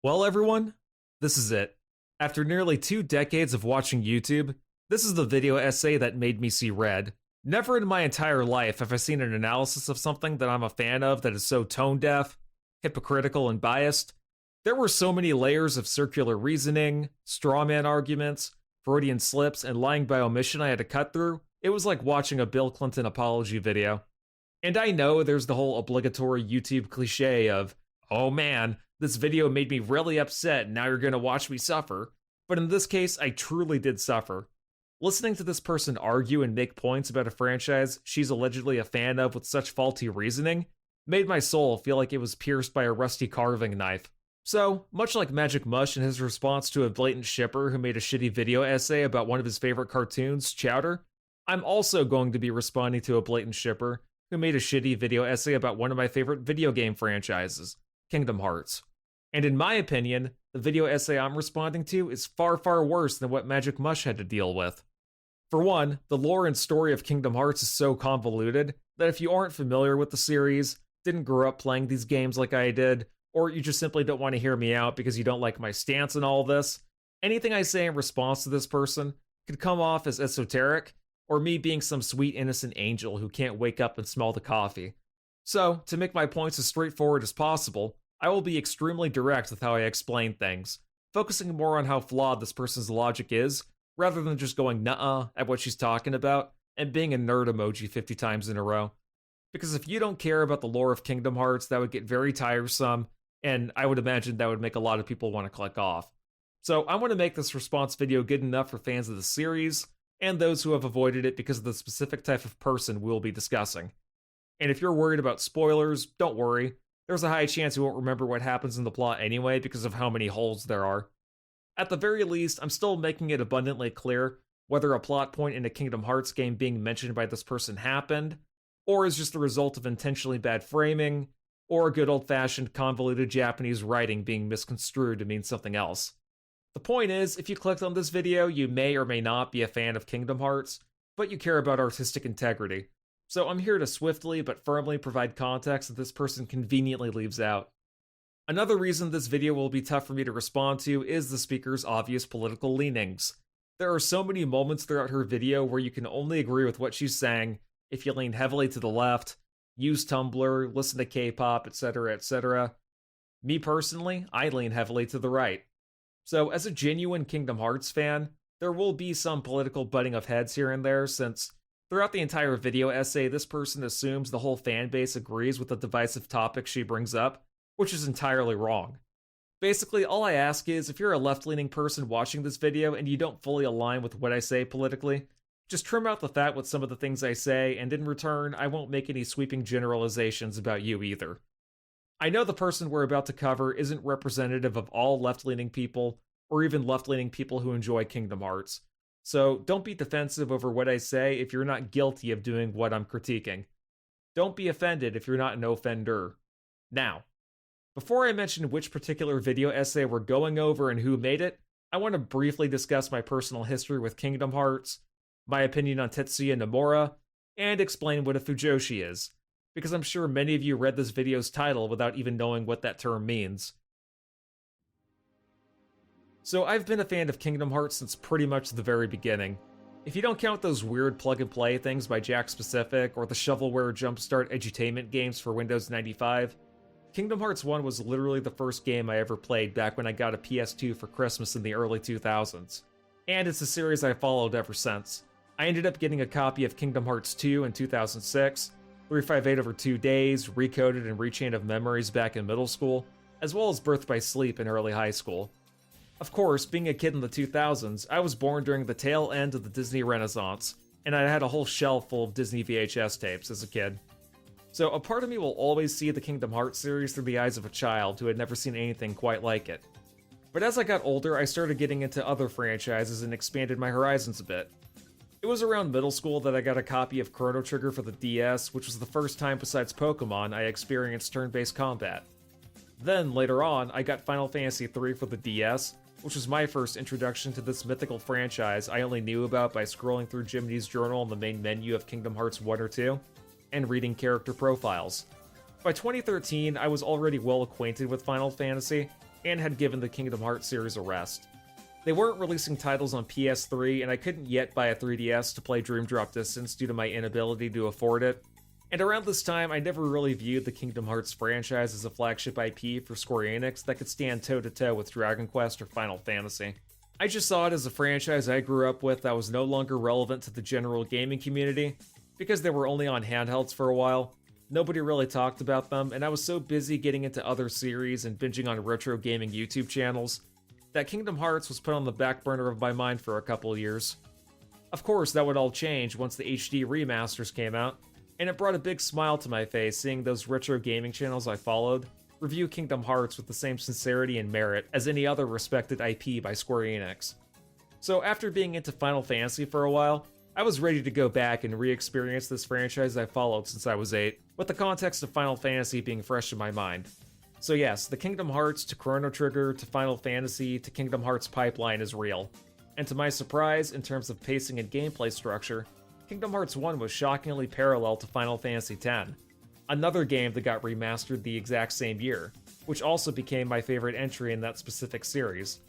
Well, everyone, this is it. After nearly 2 decades of watching YouTube, this is the video essay that made me see red. Never in my entire life have I seen an analysis of something that I'm a fan of that is so tone deaf, hypocritical, and biased. There were so many layers of circular reasoning, straw man arguments, Freudian slips, and lying by omission I had to cut through. It was like watching a Bill Clinton apology video. And I know there's the whole obligatory YouTube cliche of, oh man, this video made me really upset and now you're gonna watch me suffer. But in this case, I truly did suffer. Listening to this person argue and make points about a franchise she's allegedly a fan of with such faulty reasoning made my soul feel like it was pierced by a rusty carving knife. So, much like Magic Mush in his response to a blatant shipper who made a shitty video essay about one of his favorite cartoons, Chowder, I'm also going to be responding to a blatant shipper who made a shitty video essay about one of my favorite video game franchises, Kingdom Hearts. And in my opinion, the video essay I'm responding to is far, far worse than what Magic Mush had to deal with. For one, the lore and story of Kingdom Hearts is so convoluted that if you aren't familiar with the series, didn't grow up playing these games like I did, or you just simply don't want to hear me out because you don't like my stance on all this, anything I say in response to this person could come off as esoteric, or me being some sweet innocent angel who can't wake up and smell the coffee. So, to make my points as straightforward as possible, I will be extremely direct with how I explain things, focusing more on how flawed this person's logic is, rather than just going nuh-uh at what she's talking about, and being a nerd emoji 50 times in a row. Because if you don't care about the lore of Kingdom Hearts, that would get very tiresome, and I would imagine that would make a lot of people want to click off. So I want to make this response video good enough for fans of the series, and those who have avoided it because of the specific type of person we'll be discussing. And if you're worried about spoilers, don't worry. There's a high chance you won't remember what happens in the plot anyway because of how many holes there are. At the very least, I'm still making it abundantly clear whether a plot point in a Kingdom Hearts game being mentioned by this person happened, or is just the result of intentionally bad framing, or good old-fashioned convoluted Japanese writing being misconstrued to mean something else. The point is, if you clicked on this video, you may or may not be a fan of Kingdom Hearts, but you care about artistic integrity. So I'm here to swiftly but firmly provide context that this person conveniently leaves out. Another reason this video will be tough for me to respond to is the speaker's obvious political leanings. There are so many moments throughout her video where you can only agree with what she's saying if you lean heavily to the left, use Tumblr, listen to K-pop, etc., etc. Me personally, I lean heavily to the right. So as a genuine Kingdom Hearts fan, there will be some political butting of heads here and there, since throughout the entire video essay, this person assumes the whole fanbase agrees with the divisive topic she brings up, which is entirely wrong. Basically, all I ask is, if you're a left-leaning person watching this video and you don't fully align with what I say politically, just trim out the fat with some of the things I say, and in return, I won't make any sweeping generalizations about you either. I know the person we're about to cover isn't representative of all left-leaning people, or even left-leaning people who enjoy Kingdom Hearts. So don't be defensive over what I say if you're not guilty of doing what I'm critiquing. Don't be offended if you're not an offender. Now, before I mention which particular video essay we're going over and who made it, I want to briefly discuss my personal history with Kingdom Hearts, my opinion on Tetsuya Nomura, and explain what a Fujoshi is, because I'm sure many of you read this video's title without even knowing what that term means. So I've been a fan of Kingdom Hearts since pretty much the very beginning. If you don't count those weird plug-and-play things by Jack Specific or the shovelware jumpstart edutainment games for Windows 95, Kingdom Hearts 1 was literally the first game I ever played back when I got a PS2 for Christmas in the early 2000s. And it's a series I followed ever since. I ended up getting a copy of Kingdom Hearts 2 in 2006, 358 over 2 days, Recoded and Rechain of Memories back in middle school, as well as Birth by Sleep in early high school. Of course, being a kid in the 2000s, I was born during the tail end of the Disney Renaissance, and I had a whole shelf full of Disney VHS tapes as a kid. So a part of me will always see the Kingdom Hearts series through the eyes of a child who had never seen anything quite like it. But as I got older, I started getting into other franchises and expanded my horizons a bit. It was around middle school that I got a copy of Chrono Trigger for the DS, which was the first time besides Pokemon I experienced turn-based combat. Then, later on, I got Final Fantasy III for the DS, which was my first introduction to this mythical franchise I only knew about by scrolling through Jiminy's journal in the main menu of Kingdom Hearts 1 or 2, and reading character profiles. By 2013, I was already well acquainted with Final Fantasy, and had given the Kingdom Hearts series a rest. They weren't releasing titles on PS3, and I couldn't yet buy a 3DS to play Dream Drop Distance due to my inability to afford it. And around this time, I never really viewed the Kingdom Hearts franchise as a flagship IP for Square Enix that could stand toe-to-toe with Dragon Quest or Final Fantasy. I just saw it as a franchise I grew up with that was no longer relevant to the general gaming community, because they were only on handhelds for a while. Nobody really talked about them, and I was so busy getting into other series and binging on retro gaming YouTube channels that Kingdom Hearts was put on the back burner of my mind for a couple of years. Of course, that would all change once the HD remasters came out, and it brought a big smile to my face seeing those retro gaming channels I followed review Kingdom Hearts with the same sincerity and merit as any other respected IP by Square Enix. So after being into Final Fantasy for a while, I was ready to go back and re-experience this franchise I followed since I was 8, with the context of Final Fantasy being fresh in my mind. So yes, the Kingdom Hearts to Chrono Trigger to Final Fantasy to Kingdom Hearts pipeline is real. And to my surprise, in terms of pacing and gameplay structure, Kingdom Hearts 1 was shockingly parallel to Final Fantasy X, another game that got remastered the exact same year, which also became my favorite entry in that specific series.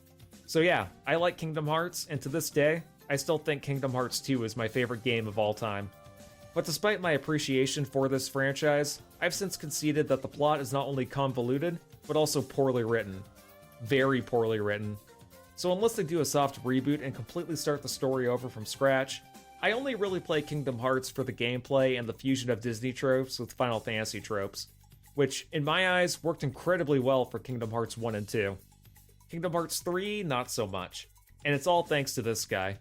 So yeah, I like Kingdom Hearts, and to this day, I still think Kingdom Hearts 2 is my favorite game of all time. But despite my appreciation for this franchise, I've since conceded that the plot is not only convoluted, but also poorly written. Very poorly written. So unless they do a soft reboot and completely start the story over from scratch, I only really play Kingdom Hearts for the gameplay and the fusion of Disney tropes with Final Fantasy tropes, which, in my eyes, worked incredibly well for Kingdom Hearts 1 and 2. Kingdom Hearts 3, not so much. And it's all thanks to this guy.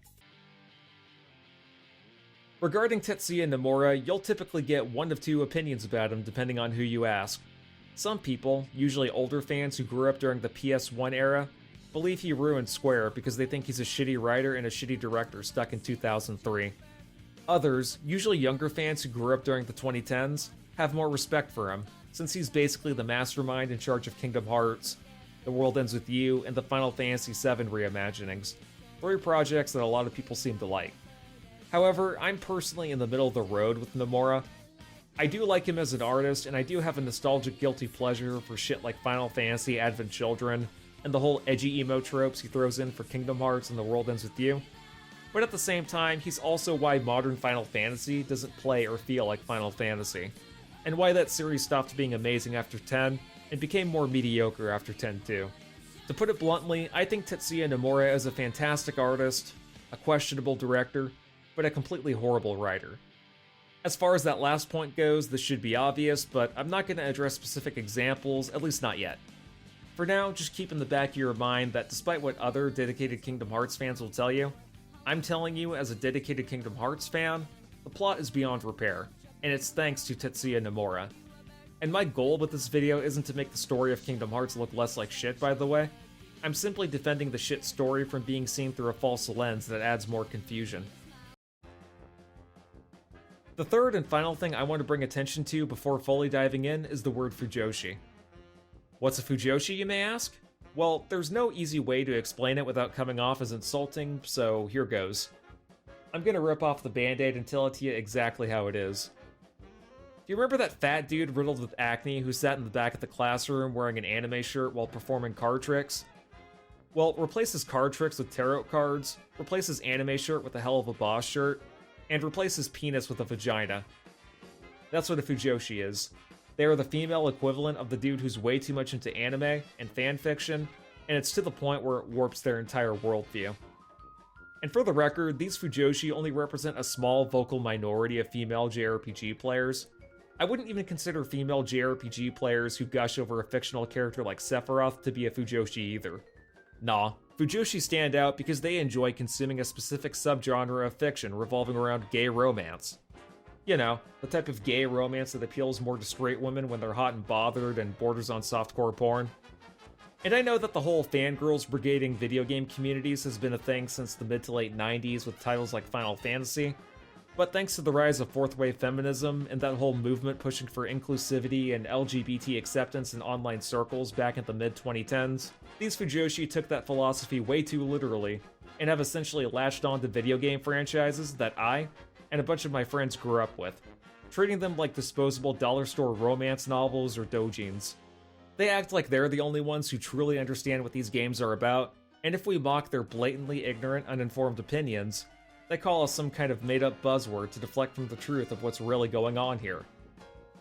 Regarding Tetsuya Nomura, you'll typically get one of two opinions about him depending on who you ask. Some people, usually older fans who grew up during the PS1 era, believe he ruined Square because they think he's a shitty writer and a shitty director stuck in 2003. Others, usually younger fans who grew up during the 2010s, have more respect for him, since he's basically the mastermind in charge of Kingdom Hearts, The World Ends With You, and the Final Fantasy VII reimaginings, 3 projects that a lot of people seem to like. However, I'm personally in the middle of the road with Nomura. I do like him as an artist, and I do have a nostalgic guilty pleasure for shit like Final Fantasy Advent Children, and the whole edgy emo tropes he throws in for Kingdom Hearts and The World Ends With You. But at the same time, he's also why modern Final Fantasy doesn't play or feel like Final Fantasy, and why that series stopped being amazing after 10, and became more mediocre after 10 too. To put it bluntly, I think Tetsuya Nomura is a fantastic artist, a questionable director, but a completely horrible writer. As far as that last point goes, this should be obvious, but I'm not going to address specific examples, at least not yet. For now, just keep in the back of your mind that despite what other dedicated Kingdom Hearts fans will tell you, I'm telling you as a dedicated Kingdom Hearts fan, the plot is beyond repair, and it's thanks to Tetsuya Nomura. And my goal with this video isn't to make the story of Kingdom Hearts look less like shit, by the way. I'm simply defending the shit story from being seen through a false lens that adds more confusion. The third and final thing I want to bring attention to before fully diving in is the word Fujoshi. What's a Fujoshi, you may ask? Well, there's no easy way to explain it without coming off as insulting, so here goes. I'm gonna rip off the band-aid and tell it to you exactly how it is. Do you remember that fat dude riddled with acne who sat in the back of the classroom wearing an anime shirt while performing card tricks? Well, replace his card tricks with tarot cards, replace his anime shirt with a Hell of a Boss shirt, and replace his penis with a vagina. That's what a Fujoshi is. They are the female equivalent of the dude who's way too much into anime and fanfiction, and it's to the point where it warps their entire worldview. And for the record, these Fujoshi only represent a small vocal minority of female JRPG players. I wouldn't even consider female JRPG players who gush over a fictional character like Sephiroth to be a Fujoshi either. Nah, Fujoshi stand out because they enjoy consuming a specific subgenre of fiction revolving around gay romance. You know, the type of gay romance that appeals more to straight women when they're hot and bothered and borders on softcore porn. And I know that the whole fangirls brigading video game communities has been a thing since the mid to late 90s with titles like Final Fantasy, but thanks to the rise of fourth wave feminism and that whole movement pushing for inclusivity and LGBT acceptance in online circles back in the mid-2010s, these Fujoshi took that philosophy way too literally, and have essentially latched on to video game franchises that I, and a bunch of my friends grew up with, treating them like disposable dollar store romance novels or doujins. They act like they're the only ones who truly understand what these games are about, and if we mock their blatantly ignorant, uninformed opinions, they call us some kind of made-up buzzword to deflect from the truth of what's really going on here.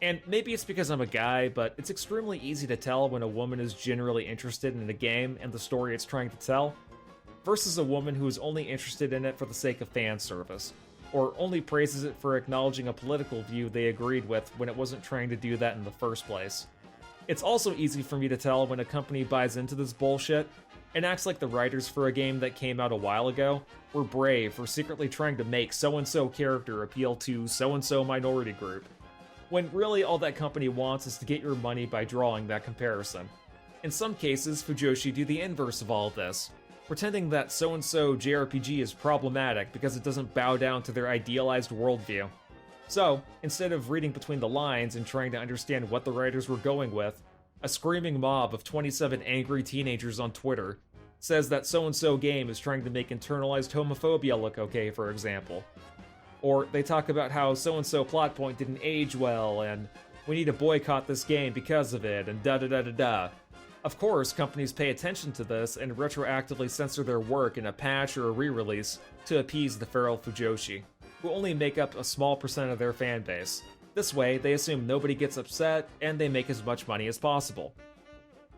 And maybe it's because I'm a guy, but it's extremely easy to tell when a woman is generally interested in a game and the story it's trying to tell, versus a woman who is only interested in it for the sake of fan service, or only praises it for acknowledging a political view they agreed with when it wasn't trying to do that in the first place. It's also easy for me to tell when a company buys into this bullshit and acts like the writers for a game that came out a while ago were brave for secretly trying to make so-and-so character appeal to so-and-so minority group, when really all that company wants is to get your money by drawing that comparison. In some cases, Fujoshi do the inverse of all of this, pretending that so-and-so JRPG is problematic because it doesn't bow down to their idealized worldview. So, instead of reading between the lines and trying to understand what the writers were going with, a screaming mob of 27 angry teenagers on Twitter says that so-and-so game is trying to make internalized homophobia look okay, for example. Or they talk about how so-and-so plot point didn't age well, and we need to boycott this game because of it, and da-da-da-da-da. Of course, companies pay attention to this and retroactively censor their work in a patch or a re-release to appease the feral Fujoshi, who only make up a small percent of their fanbase. This way, they assume nobody gets upset, and they make as much money as possible.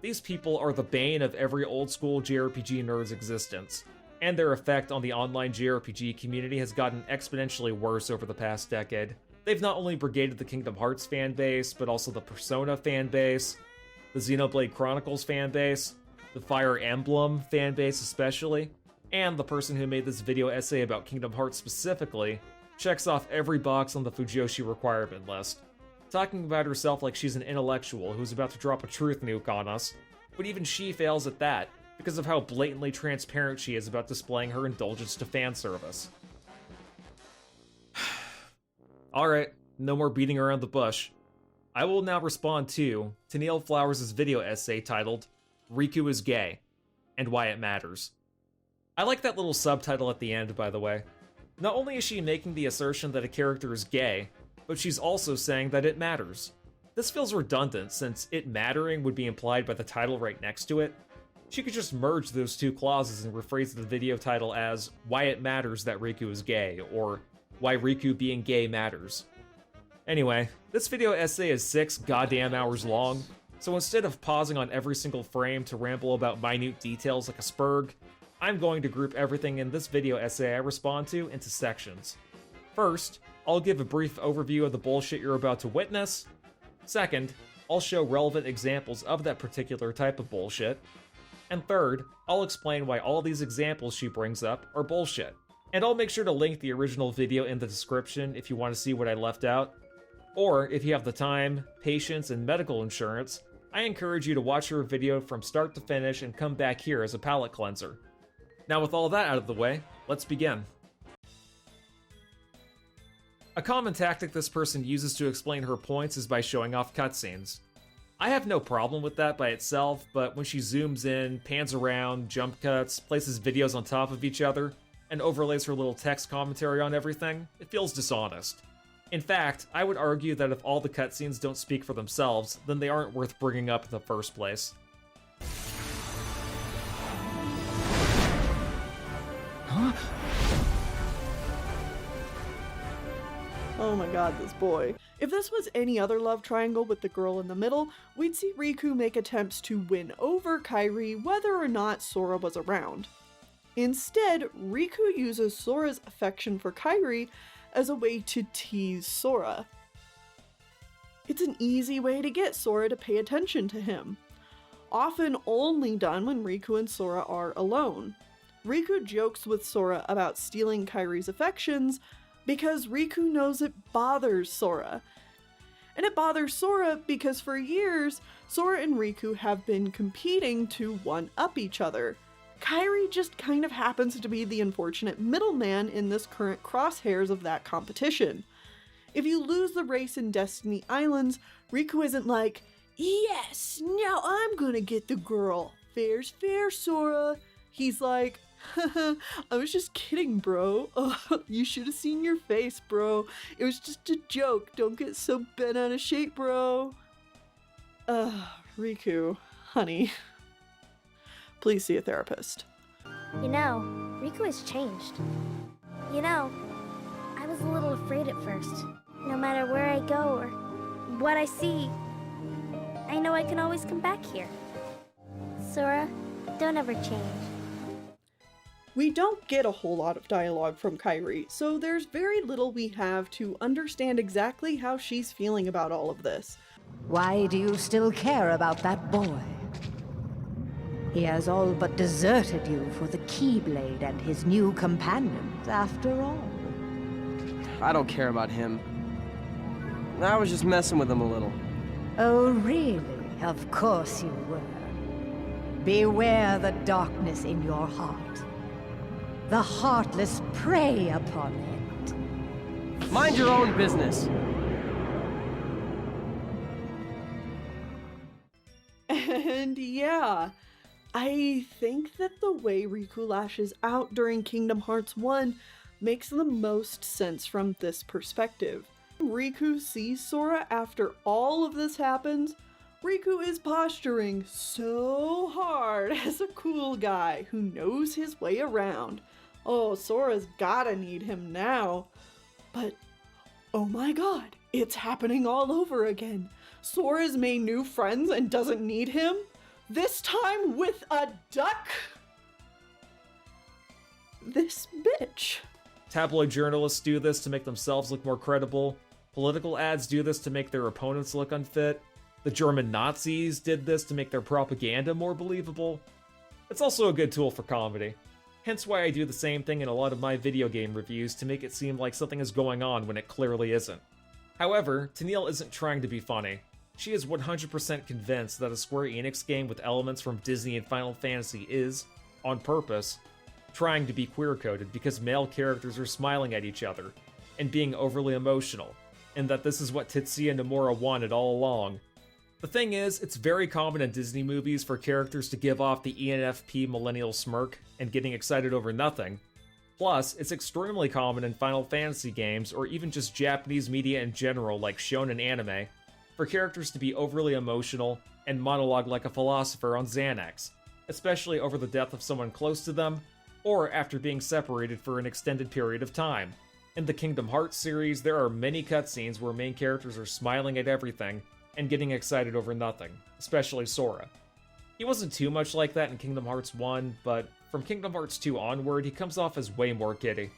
These people are the bane of every old-school JRPG nerd's existence, and their effect on the online JRPG community has gotten exponentially worse over the past decade. They've not only brigaded the Kingdom Hearts fanbase, but also the Persona fanbase, the Xenoblade Chronicles fanbase, the Fire Emblem fanbase especially, and the person who made this video essay about Kingdom Hearts specifically checks off every box on the Fujoshi requirement list, talking about herself like she's an intellectual who's about to drop a truth nuke on us, but even she fails at that because of how blatantly transparent she is about displaying her indulgence to fan service. Alright, no more beating around the bush. I will now respond to Tennelle Flowers' video essay titled, Riku is Gay, and Why It Matters. I like that little subtitle at the end, by the way. Not only is she making the assertion that a character is gay, but she's also saying that it matters. This feels redundant, since it mattering would be implied by the title right next to it. She could just merge those two clauses and rephrase the video title as Why It Matters That Riku Is Gay, or Why Riku Being Gay Matters. Anyway, this video essay is 6 goddamn hours long, so instead of pausing on every single frame to ramble about minute details like a spurg, I'm going to group everything in this video essay I respond to into sections. First, I'll give a brief overview of the bullshit you're about to witness. Second, I'll show relevant examples of that particular type of bullshit. And third, I'll explain why all these examples she brings up are bullshit. And I'll make sure to link the original video in the description if you want to see what I left out. Or, if you have the time, patience, and medical insurance, I encourage you to watch her video from start to finish and come back here as a palate cleanser. Now with all that out of the way, let's begin. A common tactic this person uses to explain her points is by showing off cutscenes. I have no problem with that by itself, but when she zooms in, pans around, jump cuts, places videos on top of each other, and overlays her little text commentary on everything, it feels dishonest. In fact, I would argue that if all the cutscenes don't speak for themselves, then they aren't worth bringing up in the first place. Huh? Oh my god, this boy. If this was any other love triangle with the girl in the middle, we'd see Riku make attempts to win over Kairi whether or not Sora was around. Instead, Riku uses Sora's affection for Kairi as a way to tease Sora. It's an easy way to get Sora to pay attention to him, often only done when Riku and Sora are alone. Riku jokes with Sora about stealing Kairi's affections because Riku knows it bothers Sora. And it bothers Sora because for years, Sora and Riku have been competing to one-up each other. Kairi just kind of happens to be the unfortunate middleman in this current crosshairs of that competition. If you lose the race in Destiny Islands, Riku isn't like, yes, now I'm gonna get the girl. Fair's fair, Sora. He's like, I was just kidding, bro. You should have seen your face, bro. It was just a joke. Don't get so bent out of shape, bro. Riku, honey, please see a therapist. You know, Riku has changed. You know, I was a little afraid at first. No matter where I go or what I see, I know I can always come back here. Sora, don't ever change. We don't get a whole lot of dialogue from Kairi, so there's very little we have to understand exactly how she's feeling about all of this. Why do you still care about that boy? He has all but deserted you for the Keyblade and his new companions, after all. I don't care about him. I was just messing with him a little. Oh, really? Of course you were. Beware the darkness in your heart. The heartless prey upon it. Mind your own business. And yeah, I think that the way Riku lashes out during Kingdom Hearts 1 makes the most sense from this perspective. Riku sees Sora after all of this happens. Riku is posturing so hard as a cool guy who knows his way around. Oh, Sora's gotta need him now. But, oh my god, it's happening all over again. Sora's made new friends and doesn't need him? This time with a duck? This bitch. Tabloid journalists do this to make themselves look more credible. Political ads do this to make their opponents look unfit. The German Nazis did this to make their propaganda more believable. It's also a good tool for comedy. Hence why I do the same thing in a lot of my video game reviews to make it seem like something is going on when it clearly isn't. However, Tennelle isn't trying to be funny. She is 100% convinced that a Square Enix game with elements from Disney and Final Fantasy is, on purpose, trying to be queer-coded because male characters are smiling at each other and being overly emotional, and that this is what Tetsuya Nomura wanted all along. The thing is, it's very common in Disney movies for characters to give off the ENFP millennial smirk and getting excited over nothing. Plus, it's extremely common in Final Fantasy games, or even just Japanese media in general like shonen anime, for characters to be overly emotional and monologue like a philosopher on Xanax, especially over the death of someone close to them, or after being separated for an extended period of time. In the Kingdom Hearts series, there are many cutscenes where main characters are smiling at everything and getting excited over nothing, especially Sora. He wasn't too much like that in Kingdom Hearts 1, but from Kingdom Hearts 2 onward, he comes off as way more giddy.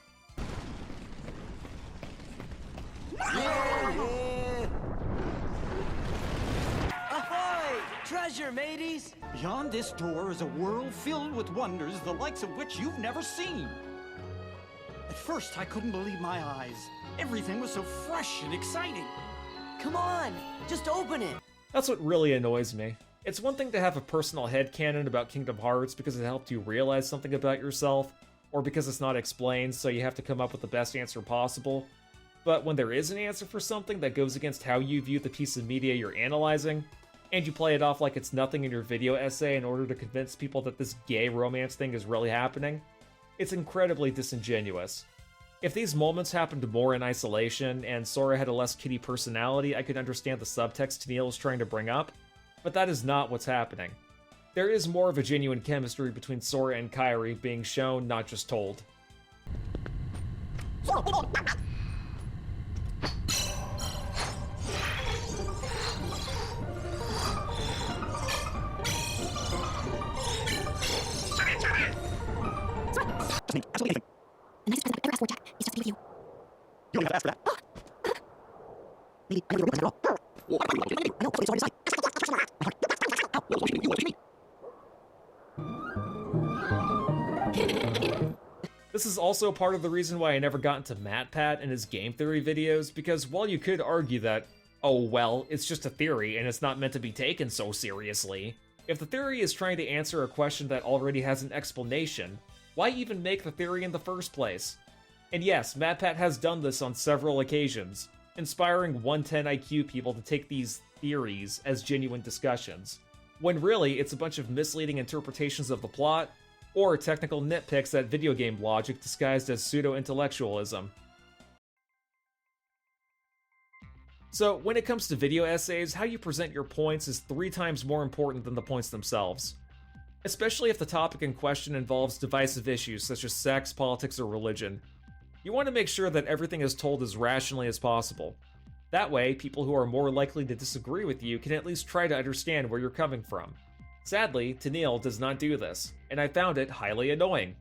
Ahoy! Treasure, mateys! Beyond this door is a world filled with wonders the likes of which you've never seen. At first, I couldn't believe my eyes. Everything was so fresh and exciting. Come on, just open it! That's what really annoys me. It's one thing to have a personal headcanon about Kingdom Hearts because it helped you realize something about yourself, or because it's not explained, so you have to come up with the best answer possible. But when there is an answer for something that goes against how you view the piece of media you're analyzing, and you play it off like it's nothing in your video essay in order to convince people that this gay romance thing is really happening, it's incredibly disingenuous. If these moments happened more in isolation, and Sora had a less kiddie personality, I could understand the subtext Tennelle is trying to bring up, but that is not what's happening. There is more of a genuine chemistry between Sora and Kairi being shown, not just told. You don't have to ask for that. This is also part of the reason why I never got into MatPat and his game theory videos, because while you could argue that, oh well, it's just a theory and it's not meant to be taken so seriously, if the theory is trying to answer a question that already has an explanation, why even make the theory in the first place? And yes, MatPat has done this on several occasions, inspiring 110 IQ people to take these theories as genuine discussions, when really it's a bunch of misleading interpretations of the plot, or technical nitpicks at video game logic disguised as pseudo-intellectualism. So when it comes to video essays, how you present your points is 3 times more important than the points themselves. Especially if the topic in question involves divisive issues such as sex, politics, or religion. You want to make sure that everything is told as rationally as possible. That way, people who are more likely to disagree with you can at least try to understand where you're coming from. Sadly, Tennelle does not do this, and I found it highly annoying.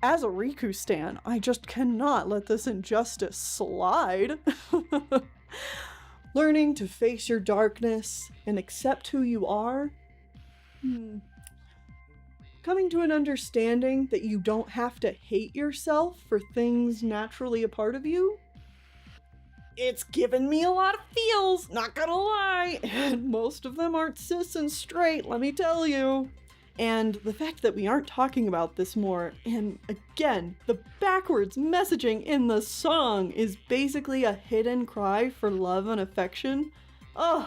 As a Riku stan, I just cannot let this injustice slide. Learning to face your darkness and accept who you are. Coming to an understanding that you don't have to hate yourself for things naturally a part of you. It's given me a lot of feels, not gonna lie, and most of them aren't cis and straight, let me tell you. And the fact that we aren't talking about this more, and again, the backwards messaging in the song is basically a hidden cry for love and affection. Ugh,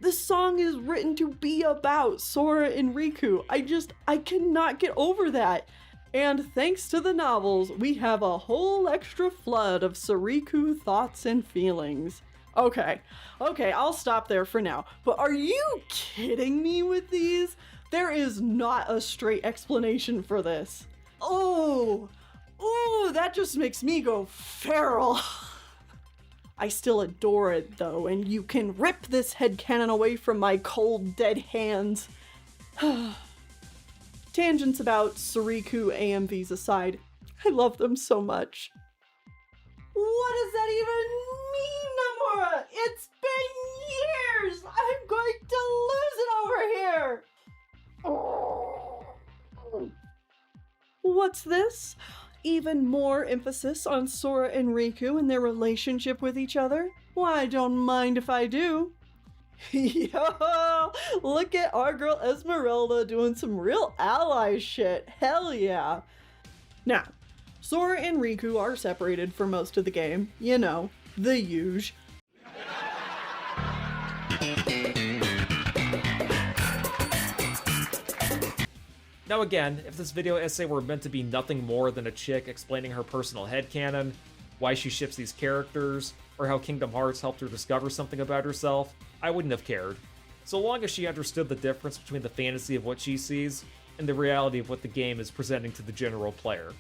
this song is written to be about Sora and Riku. I cannot get over that. And thanks to the novels, we have a whole extra flood of Sariku thoughts and feelings. Okay, I'll stop there for now. But are you kidding me with these? There is not a straight explanation for this. Oh, that just makes me go feral. I still adore it though, and you can rip this headcanon away from my cold, dead hands. Tangents about Sariku AMVs aside, I love them so much. What does that even mean, Nomura? It's been years! I'm going to lose it over here! What's this? Even more emphasis on Sora and Riku and their relationship with each other? Why, I don't mind if I do. Yo, look at our girl Esmeralda doing some real ally shit. Hell yeah. Now, Sora and Riku are separated for most of the game. You know, the usual. Now again, if this video essay were meant to be nothing more than a chick explaining her personal headcanon, why she ships these characters, or how Kingdom Hearts helped her discover something about herself, I wouldn't have cared. So long as she understood the difference between the fantasy of what she sees and the reality of what the game is presenting to the general player.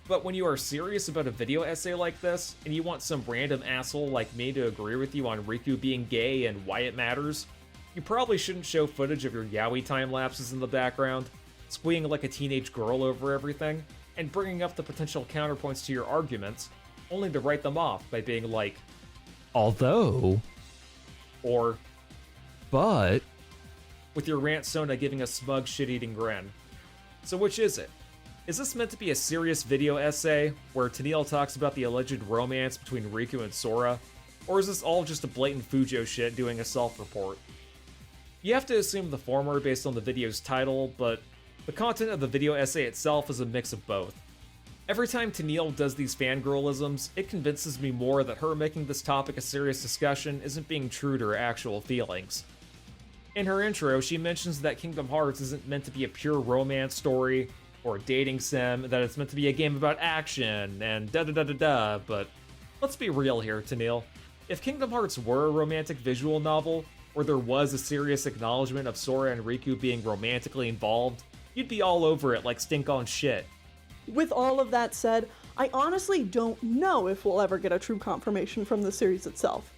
But when you are serious about a video essay like this, and you want some random asshole like me to agree with you on Riku being gay and why it matters, you probably shouldn't show footage of your yaoi time lapses in the background, squeeing like a teenage girl over everything, and bringing up the potential counterpoints to your arguments, only to write them off by being like, although, or but, with your rant Sona giving a smug shit-eating grin. So which is it? Is this meant to be a serious video essay, where Tennelle talks about the alleged romance between Riku and Sora, or is this all just a blatant Fujo shit doing a self-report? You have to assume the former based on the video's title, but the content of the video essay itself is a mix of both. Every time Tennelle does these fangirlisms, it convinces me more that her making this topic a serious discussion isn't being true to her actual feelings. In her intro, she mentions that Kingdom Hearts isn't meant to be a pure romance story, or a dating sim, that it's meant to be a game about action, and da-da-da-da-da, but let's be real here, Tennelle. If Kingdom Hearts were a romantic visual novel, or there was a serious acknowledgement of Sora and Riku being romantically involved, you'd be all over it like stink on shit. With all of that said, I honestly don't know if we'll ever get a true confirmation from the series itself.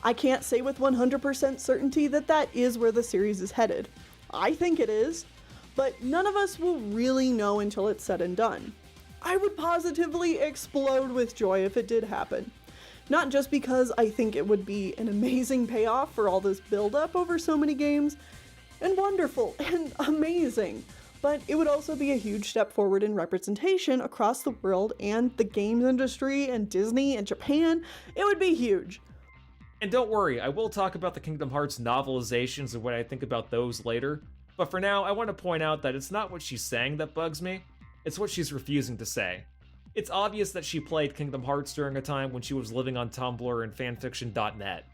I can't say with 100% certainty that that is where the series is headed. I think it is, but none of us will really know until it's said and done. I would positively explode with joy if it did happen. Not just because I think it would be an amazing payoff for all this build-up over so many games, and wonderful and amazing, but it would also be a huge step forward in representation across the world and the games industry and Disney and Japan. It would be huge. And don't worry, I will talk about the Kingdom Hearts novelizations and what I think about those later, but for now, I want to point out that it's not what she's saying that bugs me, it's what she's refusing to say. It's obvious that she played Kingdom Hearts during a time when she was living on Tumblr and fanfiction.net.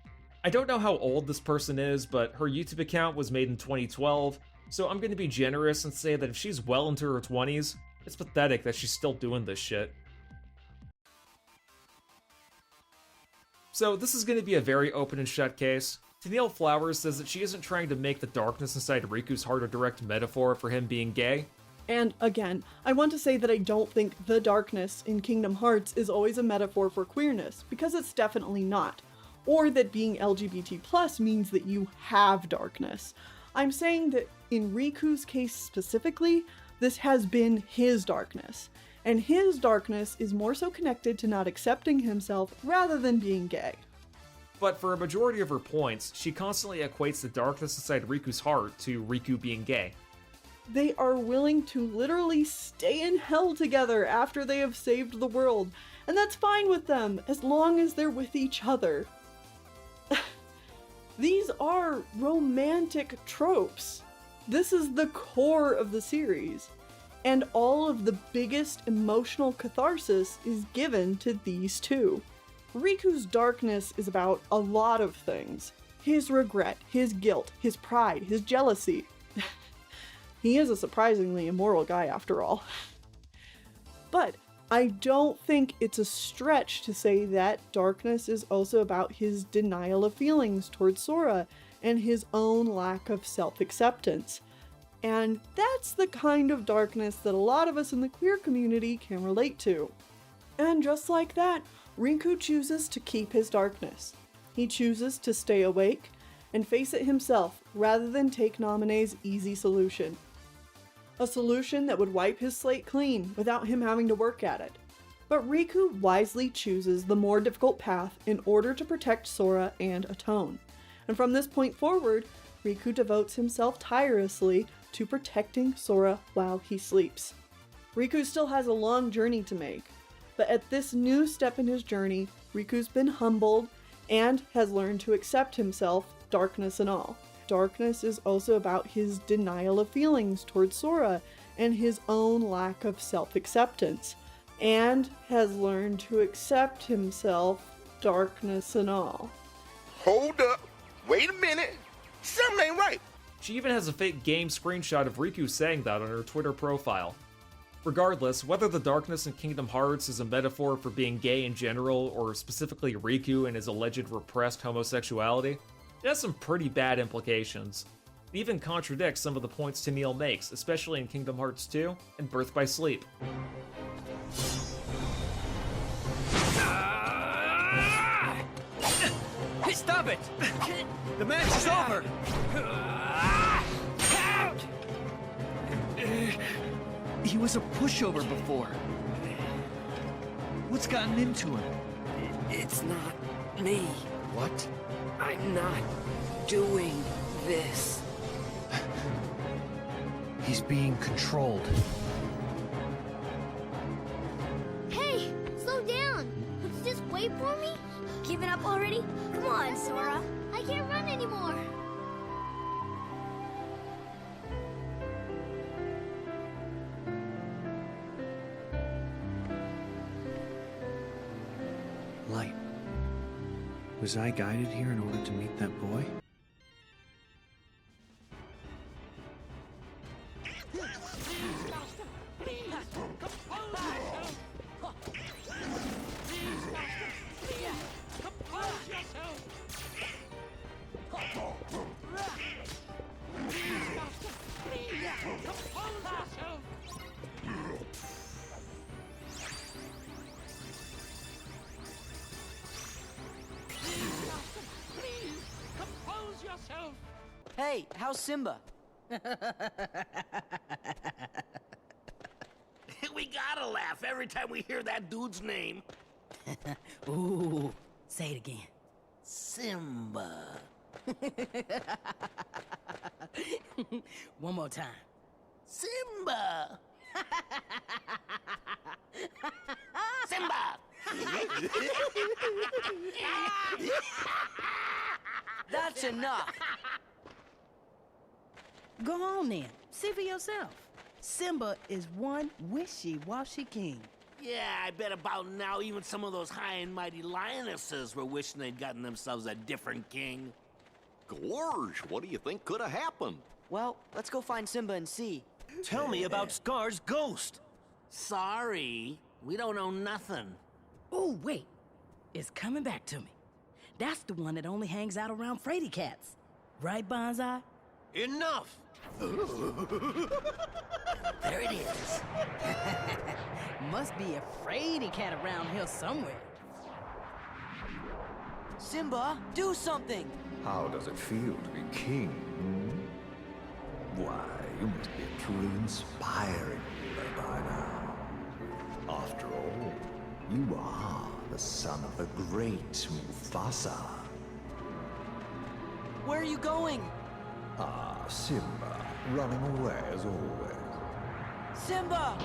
I don't know how old this person is, but her YouTube account was made in 2012, so I'm going to be generous and say that if she's well into her 20s, it's pathetic that she's still doing this shit. So this is going to be a very open and shut case. Tennelle Flowers says that she isn't trying to make the darkness inside Riku's heart a direct metaphor for him being gay. And again, I want to say that I don't think the darkness in Kingdom Hearts is always a metaphor for queerness, because it's definitely not. Or that being LGBT+ means that you have darkness. I'm saying that in Riku's case specifically, this has been his darkness. And his darkness is more so connected to not accepting himself rather than being gay. But for a majority of her points, she constantly equates the darkness inside Riku's heart to Riku being gay. They are willing to literally stay in hell together after they have saved the world, and that's fine with them as long as they're with each other. These are romantic tropes. This is the core of the series, and all of the biggest emotional catharsis is given to these two. Riku's darkness is about a lot of things. His regret, his guilt, his pride, his jealousy. He is a surprisingly immoral guy after all. But I don't think it's a stretch to say that darkness is also about his denial of feelings towards Sora and his own lack of self-acceptance. And that's the kind of darkness that a lot of us in the queer community can relate to. And just like that, Riku chooses to keep his darkness. He chooses to stay awake and face it himself rather than take Naminé's easy solution. A solution that would wipe his slate clean without him having to work at it. But Riku wisely chooses the more difficult path in order to protect Sora and atone. And from this point forward, Riku devotes himself tirelessly to protecting Sora while he sleeps. Riku still has a long journey to make, but at this new step in his journey, Riku's been humbled and has learned to accept himself, darkness and all. Darkness is also about his denial of feelings towards Sora and his own lack of self-acceptance, and has learned to accept himself, darkness and all. Hold up. Wait a minute. Something ain't right. She even has a fake game screenshot of Riku saying that on her Twitter profile. Regardless, whether the darkness in Kingdom Hearts is a metaphor for being gay in general, or specifically Riku and his alleged repressed homosexuality, it has some pretty bad implications. It even contradicts some of the points Tennelle makes, especially in Kingdom Hearts 2 and Birth by Sleep. Hey, stop it! The match is over! He was a pushover before. What's gotten into him? It's not me. What? I'm not doing this. He's being controlled. Hey, slow down. Would you just wait for me? Giving up already? Come on, Sora. I can't run anymore. Light. Was I guided here in order to meet that boy? Hey, how's Simba? We gotta laugh every time we hear that dude's name. Ooh, say it again. Simba. One more time. Simba. Simba. That's enough! Go on then. See for yourself. Simba is one wishy-washy king. Yeah, I bet about now even some of those high and mighty lionesses were wishing they'd gotten themselves a different king. Gorge, what do you think could have happened? Well, let's go find Simba and see. Tell me about Scar's ghost. Sorry, we don't know nothing. Oh, wait. It's coming back to me. That's the one that only hangs out around fraidy cats. Right, Bonsai? Enough! There it is. Must be a fraidy cat around here somewhere. Simba, do something! How does it feel to be king? Why, you must be a truly inspiring ruler by now. After all, you are the son of the great Mufasa. Where are you going? Ah, Simba, running away as always. Simba!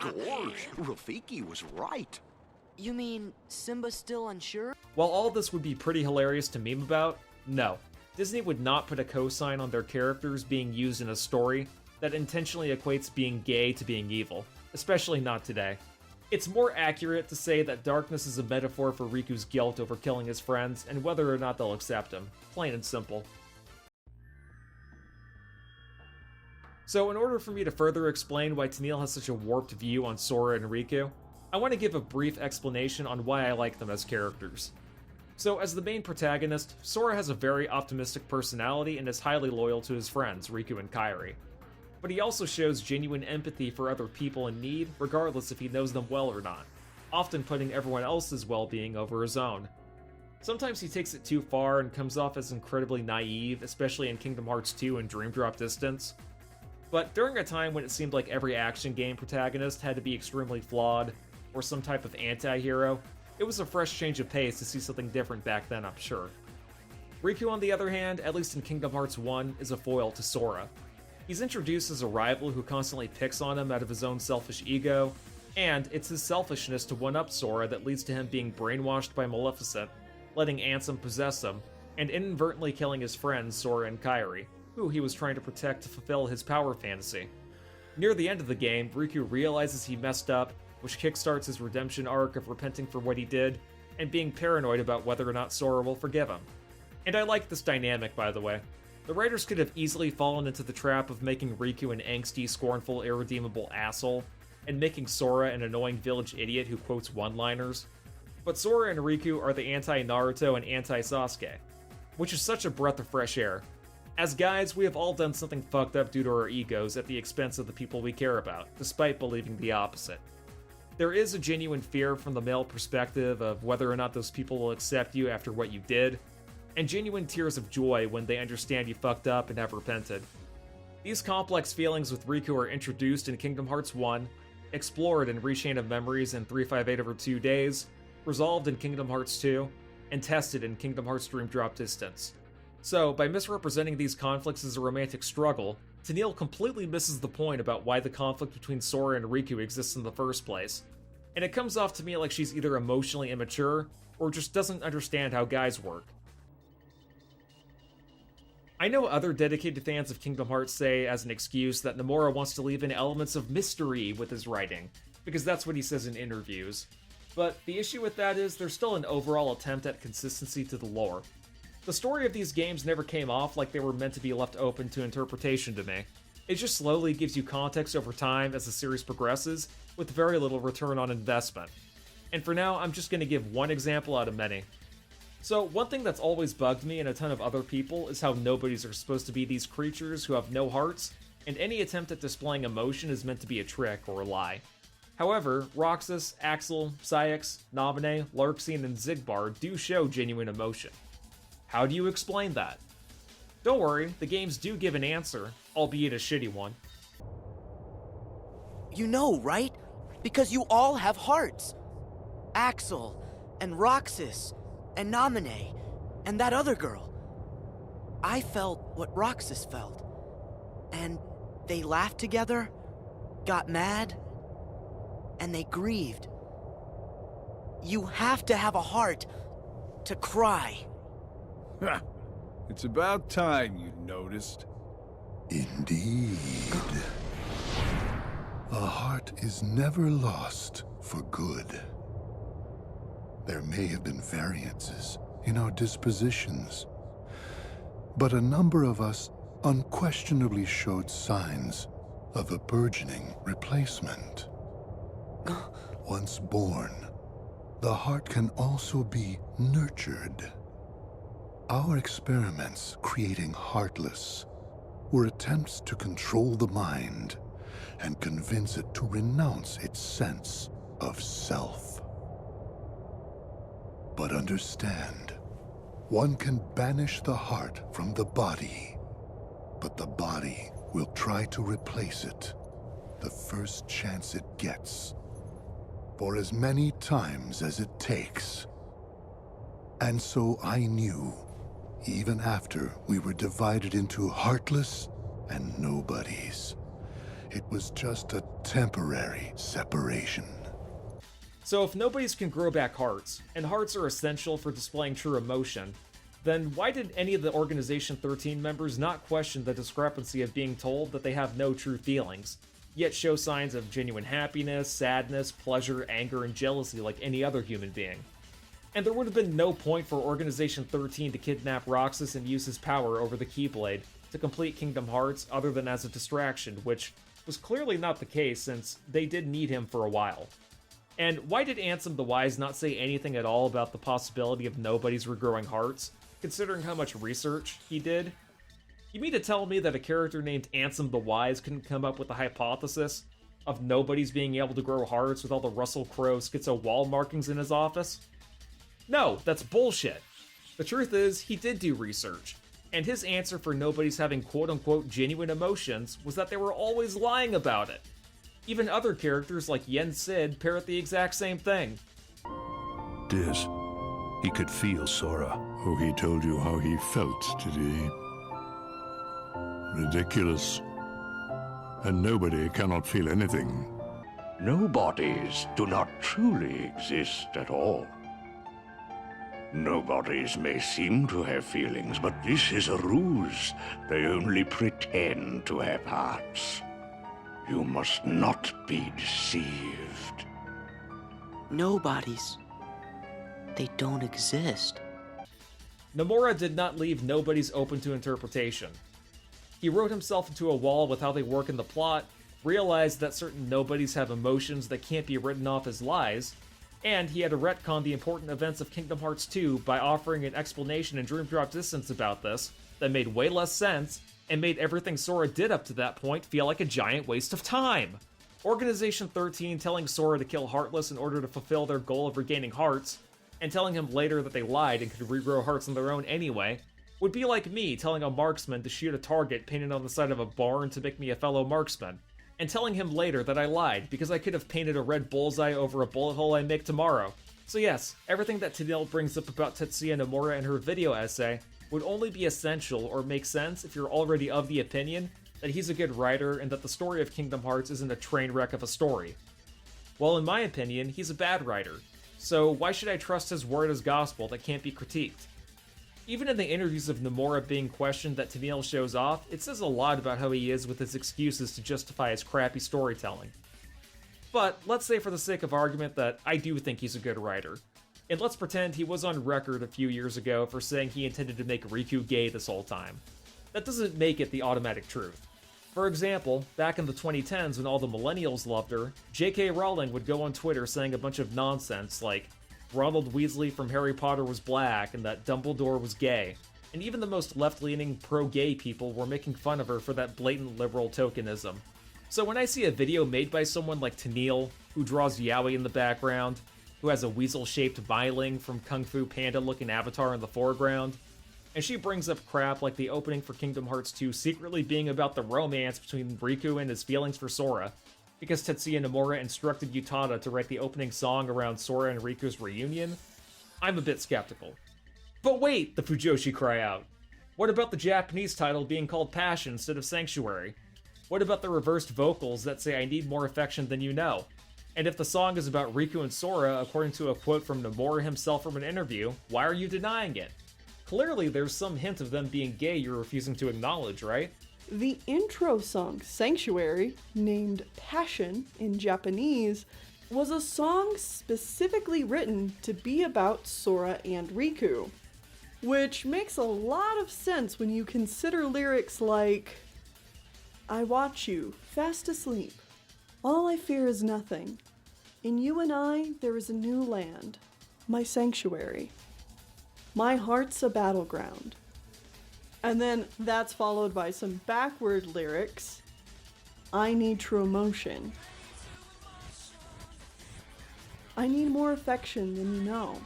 Gosh, Rafiki was right. You mean Simba's still unsure? While all this would be pretty hilarious to meme about, no. Disney would not put a cosign on their characters being used in a story that intentionally equates being gay to being evil, especially not today. It's more accurate to say that darkness is a metaphor for Riku's guilt over killing his friends and whether or not they'll accept him. Plain and simple. So in order for me to further explain why Tennelle has such a warped view on Sora and Riku, I want to give a brief explanation on why I like them as characters. So as the main protagonist, Sora has a very optimistic personality and is highly loyal to his friends, Riku and Kairi. But he also shows genuine empathy for other people in need, regardless if he knows them well or not, often putting everyone else's well-being over his own. Sometimes he takes it too far and comes off as incredibly naive, especially in Kingdom Hearts 2 and Dream Drop Distance. But during a time when it seemed like every action game protagonist had to be extremely flawed, or some type of anti-hero, it was a fresh change of pace to see something different back then, I'm sure. Riku, on the other hand, at least in Kingdom Hearts 1, is a foil to Sora. He's introduced as a rival who constantly picks on him out of his own selfish ego, and it's his selfishness to one-up Sora that leads to him being brainwashed by Maleficent, letting Ansem possess him, and inadvertently killing his friends Sora and Kairi, who he was trying to protect to fulfill his power fantasy. Near the end of the game, Riku realizes he messed up, which kickstarts his redemption arc of repenting for what he did, and being paranoid about whether or not Sora will forgive him. And I like this dynamic, by the way. The writers could have easily fallen into the trap of making Riku an angsty, scornful, irredeemable asshole, and making Sora an annoying village idiot who quotes one-liners. But Sora and Riku are the anti-Naruto and anti-Sasuke, which is such a breath of fresh air. As guys, we have all done something fucked up due to our egos at the expense of the people we care about, despite believing the opposite. There is a genuine fear from the male perspective of whether or not those people will accept you after what you did, and genuine tears of joy when they understand you fucked up and have repented. These complex feelings with Riku are introduced in Kingdom Hearts 1, explored in Reshain of Memories in 358 over 2 days, resolved in Kingdom Hearts 2, and tested in Kingdom Hearts Dream Drop Distance. So, by misrepresenting these conflicts as a romantic struggle, Tennelle completely misses the point about why the conflict between Sora and Riku exists in the first place, and it comes off to me like she's either emotionally immature, or just doesn't understand how guys work. I know other dedicated fans of Kingdom Hearts say as an excuse that Nomura wants to leave in elements of mystery with his writing, because that's what he says in interviews. But the issue with that is there's still an overall attempt at consistency to the lore. The story of these games never came off like they were meant to be left open to interpretation to me. It just slowly gives you context over time as the series progresses, with very little return on investment. And for now, I'm just going to give one example out of many. So, one thing that's always bugged me and a ton of other people is how nobodies are supposed to be these creatures who have no hearts, and any attempt at displaying emotion is meant to be a trick or a lie. However, Roxas, Axel, Saïx, Naminé, Larxene, and Xigbar do show genuine emotion. How do you explain that? Don't worry, the games do give an answer, albeit a shitty one. You know, right? Because you all have hearts. Axel, and Roxas, and Naminé, and that other girl. I felt what Roxas felt. And they laughed together, got mad, and they grieved. You have to have a heart to cry. It's about time you noticed. Indeed. A heart is never lost for good. There may have been variances in our dispositions, but a number of us unquestionably showed signs of a burgeoning replacement. Once born, the heart can also be nurtured. Our experiments creating Heartless were attempts to control the mind and convince it to renounce its sense of self. But understand, one can banish the heart from the body, but the body will try to replace it the first chance it gets, for as many times as it takes. And so I knew, even after we were divided into Heartless and Nobodies, it was just a temporary separation. So if nobodies can grow back hearts, and hearts are essential for displaying true emotion, then why did any of the Organization 13 members not question the discrepancy of being told that they have no true feelings, yet show signs of genuine happiness, sadness, pleasure, anger, and jealousy like any other human being? And there would have been no point for Organization 13 to kidnap Roxas and use his power over the Keyblade to complete Kingdom Hearts other than as a distraction, which was clearly not the case since they did need him for a while. And why did Ansem the Wise not say anything at all about the possibility of nobodies regrowing hearts, considering how much research he did? You mean to tell me that a character named Ansem the Wise couldn't come up with a hypothesis of nobodies being able to grow hearts with all the Russell Crowe schizo wall markings in his office? No, that's bullshit. The truth is, he did do research, and his answer for nobodies having quote-unquote genuine emotions was that they were always lying about it. Even other characters like Yen Sid parrot the exact same thing. Diz, he could feel Sora. Oh, he told you how he felt, did he? Ridiculous. And nobody cannot feel anything. Nobodies do not truly exist at all. Nobodies may seem to have feelings, but this is a ruse. They only pretend to have hearts. You must not be deceived. Nobodies. They don't exist. Nomura did not leave nobodies open to interpretation. He wrote himself into a wall with how they work in the plot, realized that certain nobodies have emotions that can't be written off as lies, and he had to retcon the important events of Kingdom Hearts 2 by offering an explanation in Dream Drop Distance about this that made way less sense and made everything Sora did up to that point feel like a giant waste of time. Organization 13 telling Sora to kill Heartless in order to fulfill their goal of regaining hearts, and telling him later that they lied and could regrow hearts on their own anyway, would be like me telling a marksman to shoot a target painted on the side of a barn to make me a fellow marksman, and telling him later that I lied because I could have painted a red bullseye over a bullet hole I make tomorrow. So yes, everything that Tennelle brings up about Tetsuya Nomura in her video essay would only be essential or make sense if you're already of the opinion that he's a good writer and that the story of Kingdom Hearts isn't a train wreck of a story. Well, in my opinion, he's a bad writer, so why should I trust his word as gospel that can't be critiqued? Even in the interviews of Nomura being questioned that Tennelle shows off, it says a lot about how he is with his excuses to justify his crappy storytelling. But let's say for the sake of argument that I do think he's a good writer. And let's pretend he was on record a few years ago for saying he intended to make Riku gay this whole time. That doesn't make it the automatic truth. For example, back in the 2010s when all the millennials loved her, J.K. Rowling would go on Twitter saying a bunch of nonsense like Ronald Weasley from Harry Potter was black and that Dumbledore was gay, and even the most left-leaning pro-gay people were making fun of her for that blatant liberal tokenism. So when I see a video made by someone like Tennelle, who draws yaoi in the background, who has a weasel-shaped Myling from Kung Fu Panda-looking avatar in the foreground, and she brings up crap like the opening for Kingdom Hearts 2 secretly being about the romance between Riku and his feelings for Sora, because Tetsuya Nomura instructed Utada to write the opening song around Sora and Riku's reunion, I'm a bit skeptical. But wait, the Fujoshi cry out. What about the Japanese title being called Passion instead of Sanctuary? What about the reversed vocals that say I need more affection than you know? And if the song is about Riku and Sora, according to a quote from Nomura himself from an interview, why are you denying it? Clearly there's some hint of them being gay you're refusing to acknowledge, right? The intro song, Sanctuary, named Passion in Japanese, was a song specifically written to be about Sora and Riku, which makes a lot of sense when you consider lyrics like, I watch you, fast asleep. All I fear is nothing. In you and I, there is a new land, my sanctuary. My heart's a battleground. And then that's followed by some backward lyrics. I need true emotion. I need more affection than you know.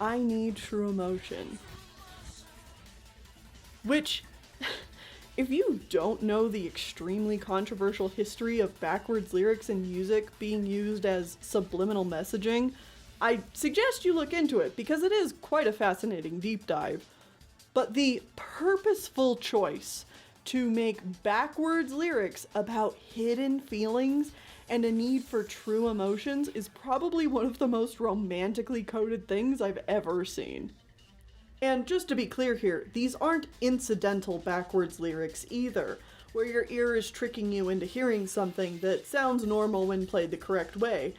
I need true emotion. Which, if you don't know the extremely controversial history of backwards lyrics in music being used as subliminal messaging, I suggest you look into it because it is quite a fascinating deep dive. But the purposeful choice to make backwards lyrics about hidden feelings and a need for true emotions is probably one of the most romantically coded things I've ever seen. And just to be clear here, these aren't incidental backwards lyrics either, where your ear is tricking you into hearing something that sounds normal when played the correct way.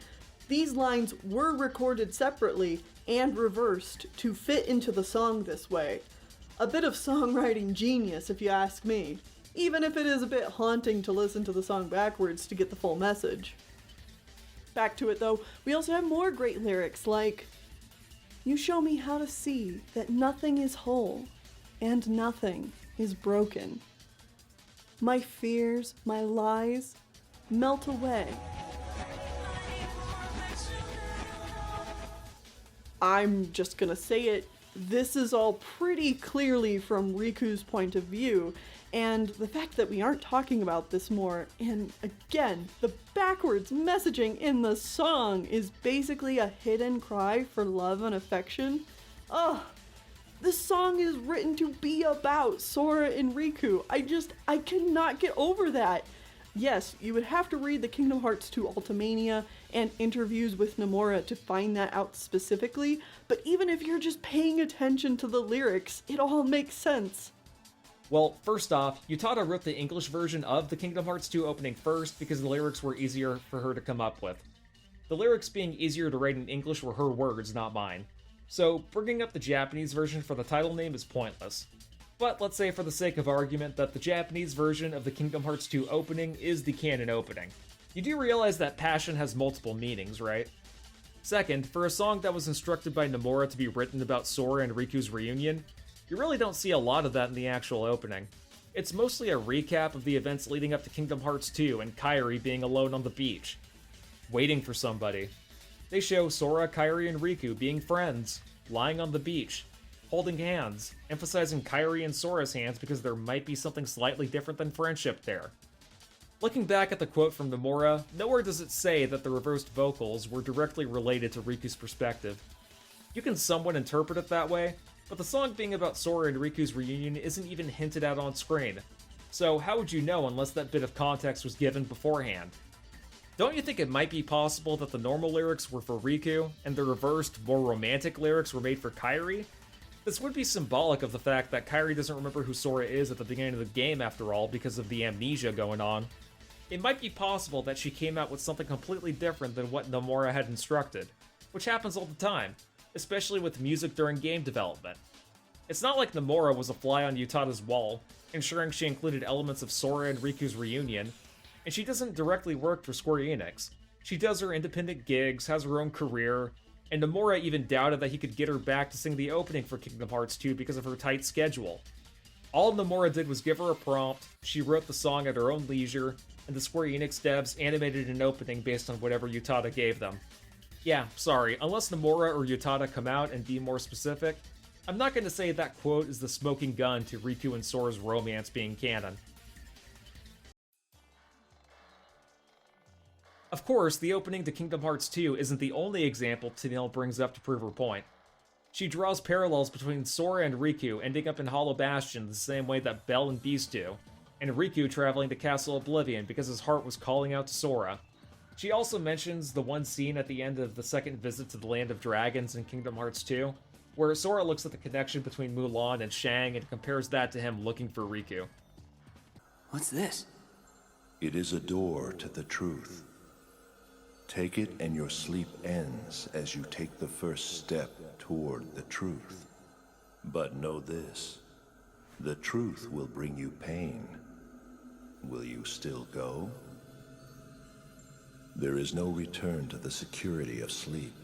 These lines were recorded separately and reversed to fit into the song this way. A bit of songwriting genius, if you ask me, even if it is a bit haunting to listen to the song backwards to get the full message. Back to it though, we also have more great lyrics like, you show me how to see that nothing is whole and nothing is broken. My fears, my lies, melt away. I'm just gonna say it, this is all pretty clearly from Riku's point of view, and the fact that we aren't talking about this more, and again, the backwards messaging in the song is basically a hidden cry for love and affection. Ugh, this song is written to be about Sora and Riku. I cannot get over that. Yes, you would have to read the Kingdom Hearts 2 Ultimania and interviews with Nomura to find that out specifically, but even if you're just paying attention to the lyrics, it all makes sense. Well, first off, Utada wrote the English version of the Kingdom Hearts 2 opening first because the lyrics were easier for her to come up with. The lyrics being easier to write in English were her words, not mine. So, bringing up the Japanese version for the title name is pointless. But let's say for the sake of argument that the Japanese version of the Kingdom Hearts 2 opening is the canon opening. You do realize that passion has multiple meanings, right? Second, for a song that was instructed by Nomura to be written about Sora and Riku's reunion, you really don't see a lot of that in the actual opening. It's mostly a recap of the events leading up to Kingdom Hearts 2 and Kairi being alone on the beach, waiting for somebody. They show Sora, Kairi, and Riku being friends, lying on the beach, holding hands, emphasizing Kairi and Sora's hands because there might be something slightly different than friendship there. Looking back at the quote from Nomura, nowhere does it say that the reversed vocals were directly related to Riku's perspective. You can somewhat interpret it that way, but the song being about Sora and Riku's reunion isn't even hinted at on screen. So how would you know unless that bit of context was given beforehand? Don't you think it might be possible that the normal lyrics were for Riku, and the reversed, more romantic lyrics were made for Kairi? This would be symbolic of the fact that Kairi doesn't remember who Sora is at the beginning of the game after all because of the amnesia going on. It might be possible that she came out with something completely different than what Nomura had instructed, which happens all the time, especially with music during game development. It's not like Nomura was a fly on Utada's wall, ensuring she included elements of Sora and Riku's reunion, and she doesn't directly work for Square Enix. She does her independent gigs, has her own career, and Nomura even doubted that he could get her back to sing the opening for Kingdom Hearts 2 because of her tight schedule. All Nomura did was give her a prompt, she wrote the song at her own leisure, and the Square Enix devs animated an opening based on whatever Utada gave them. Yeah, sorry, unless Nomura or Utada come out and be more specific, I'm not going to say that quote is the smoking gun to Riku and Sora's romance being canon. Of course, the opening to Kingdom Hearts 2 isn't the only example Tennelle brings up to prove her point. She draws parallels between Sora and Riku ending up in Hollow Bastion the same way that Belle and Beast do, and Riku traveling to Castle Oblivion because his heart was calling out to Sora. She also mentions the one scene at the end of the second visit to the Land of Dragons in Kingdom Hearts 2, where Sora looks at the connection between Mulan and Shang and compares that to him looking for Riku. What's this? It is a door to the truth. Take it and your sleep ends as you take the first step toward the truth. But know this, The truth will bring you pain. Will you still go? There is no return to the security of sleep.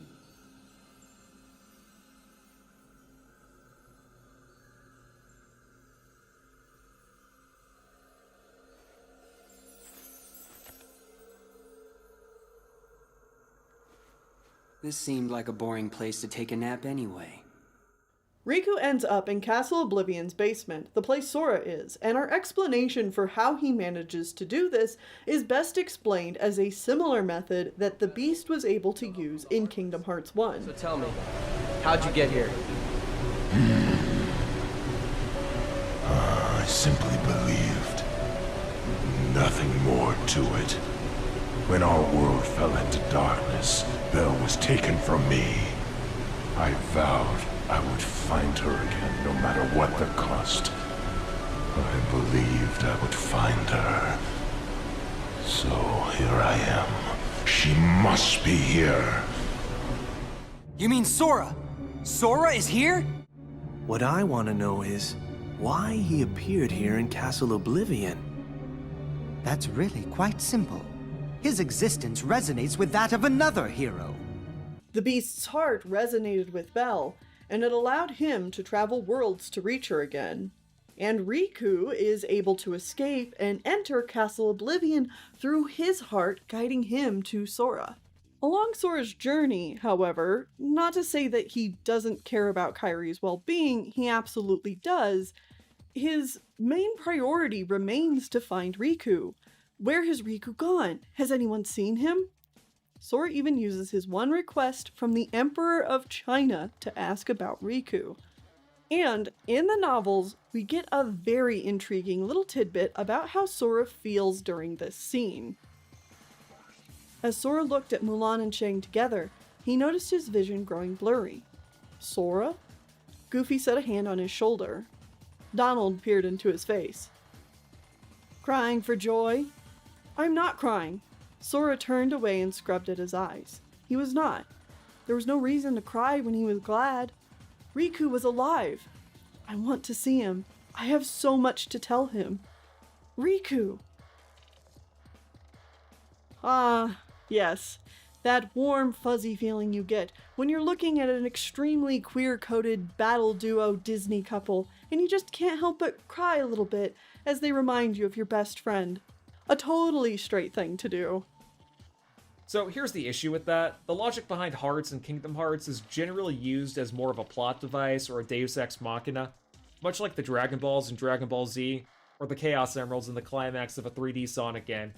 This seemed like a boring place to take a nap anyway. Riku ends up in Castle Oblivion's basement, the place Sora is, and our explanation for how he manages to do this is best explained as a similar method that the Beast was able to use in Kingdom Hearts 1. So tell me, how'd you get here? I simply believed. Nothing more to it. When our world fell into darkness, Belle was taken from me. I vowed I would find her again, no matter what the cost. I believed I would find her. So here I am. She must be here. You mean Sora? Sora is here? What I want to know is why he appeared here in Castle Oblivion. That's really quite simple. His existence resonates with that of another hero. The Beast's heart resonated with Belle, and it allowed him to travel worlds to reach her again. And Riku is able to escape and enter Castle Oblivion through his heart, guiding him to Sora. Along Sora's journey, however, not to say that he doesn't care about Kairi's well-being, he absolutely does, his main priority remains to find Riku. Where has Riku gone? Has anyone seen him? Sora even uses his one request from the Emperor of China to ask about Riku. And in the novels, we get a very intriguing little tidbit about how Sora feels during this scene. As Sora looked at Mulan and Shang together, he noticed his vision growing blurry. Sora? Goofy set a hand on his shoulder. Donald peered into his face. Crying for joy? I'm not crying. Sora turned away and scrubbed at his eyes. He was not. There was no reason to cry when he was glad. Riku was alive. I want to see him. I have so much to tell him. Riku! Ah, yes. That warm, fuzzy feeling you get when you're looking at an extremely queer-coded battle duo Disney couple and you just can't help but cry a little bit as they remind you of your best friend. A totally straight thing to do. So here's the issue with that. The logic behind Hearts and Kingdom Hearts is generally used as more of a plot device or a Deus Ex Machina, much like the Dragon Balls in Dragon Ball Z, or the Chaos Emeralds in the climax of a 3D Sonic game.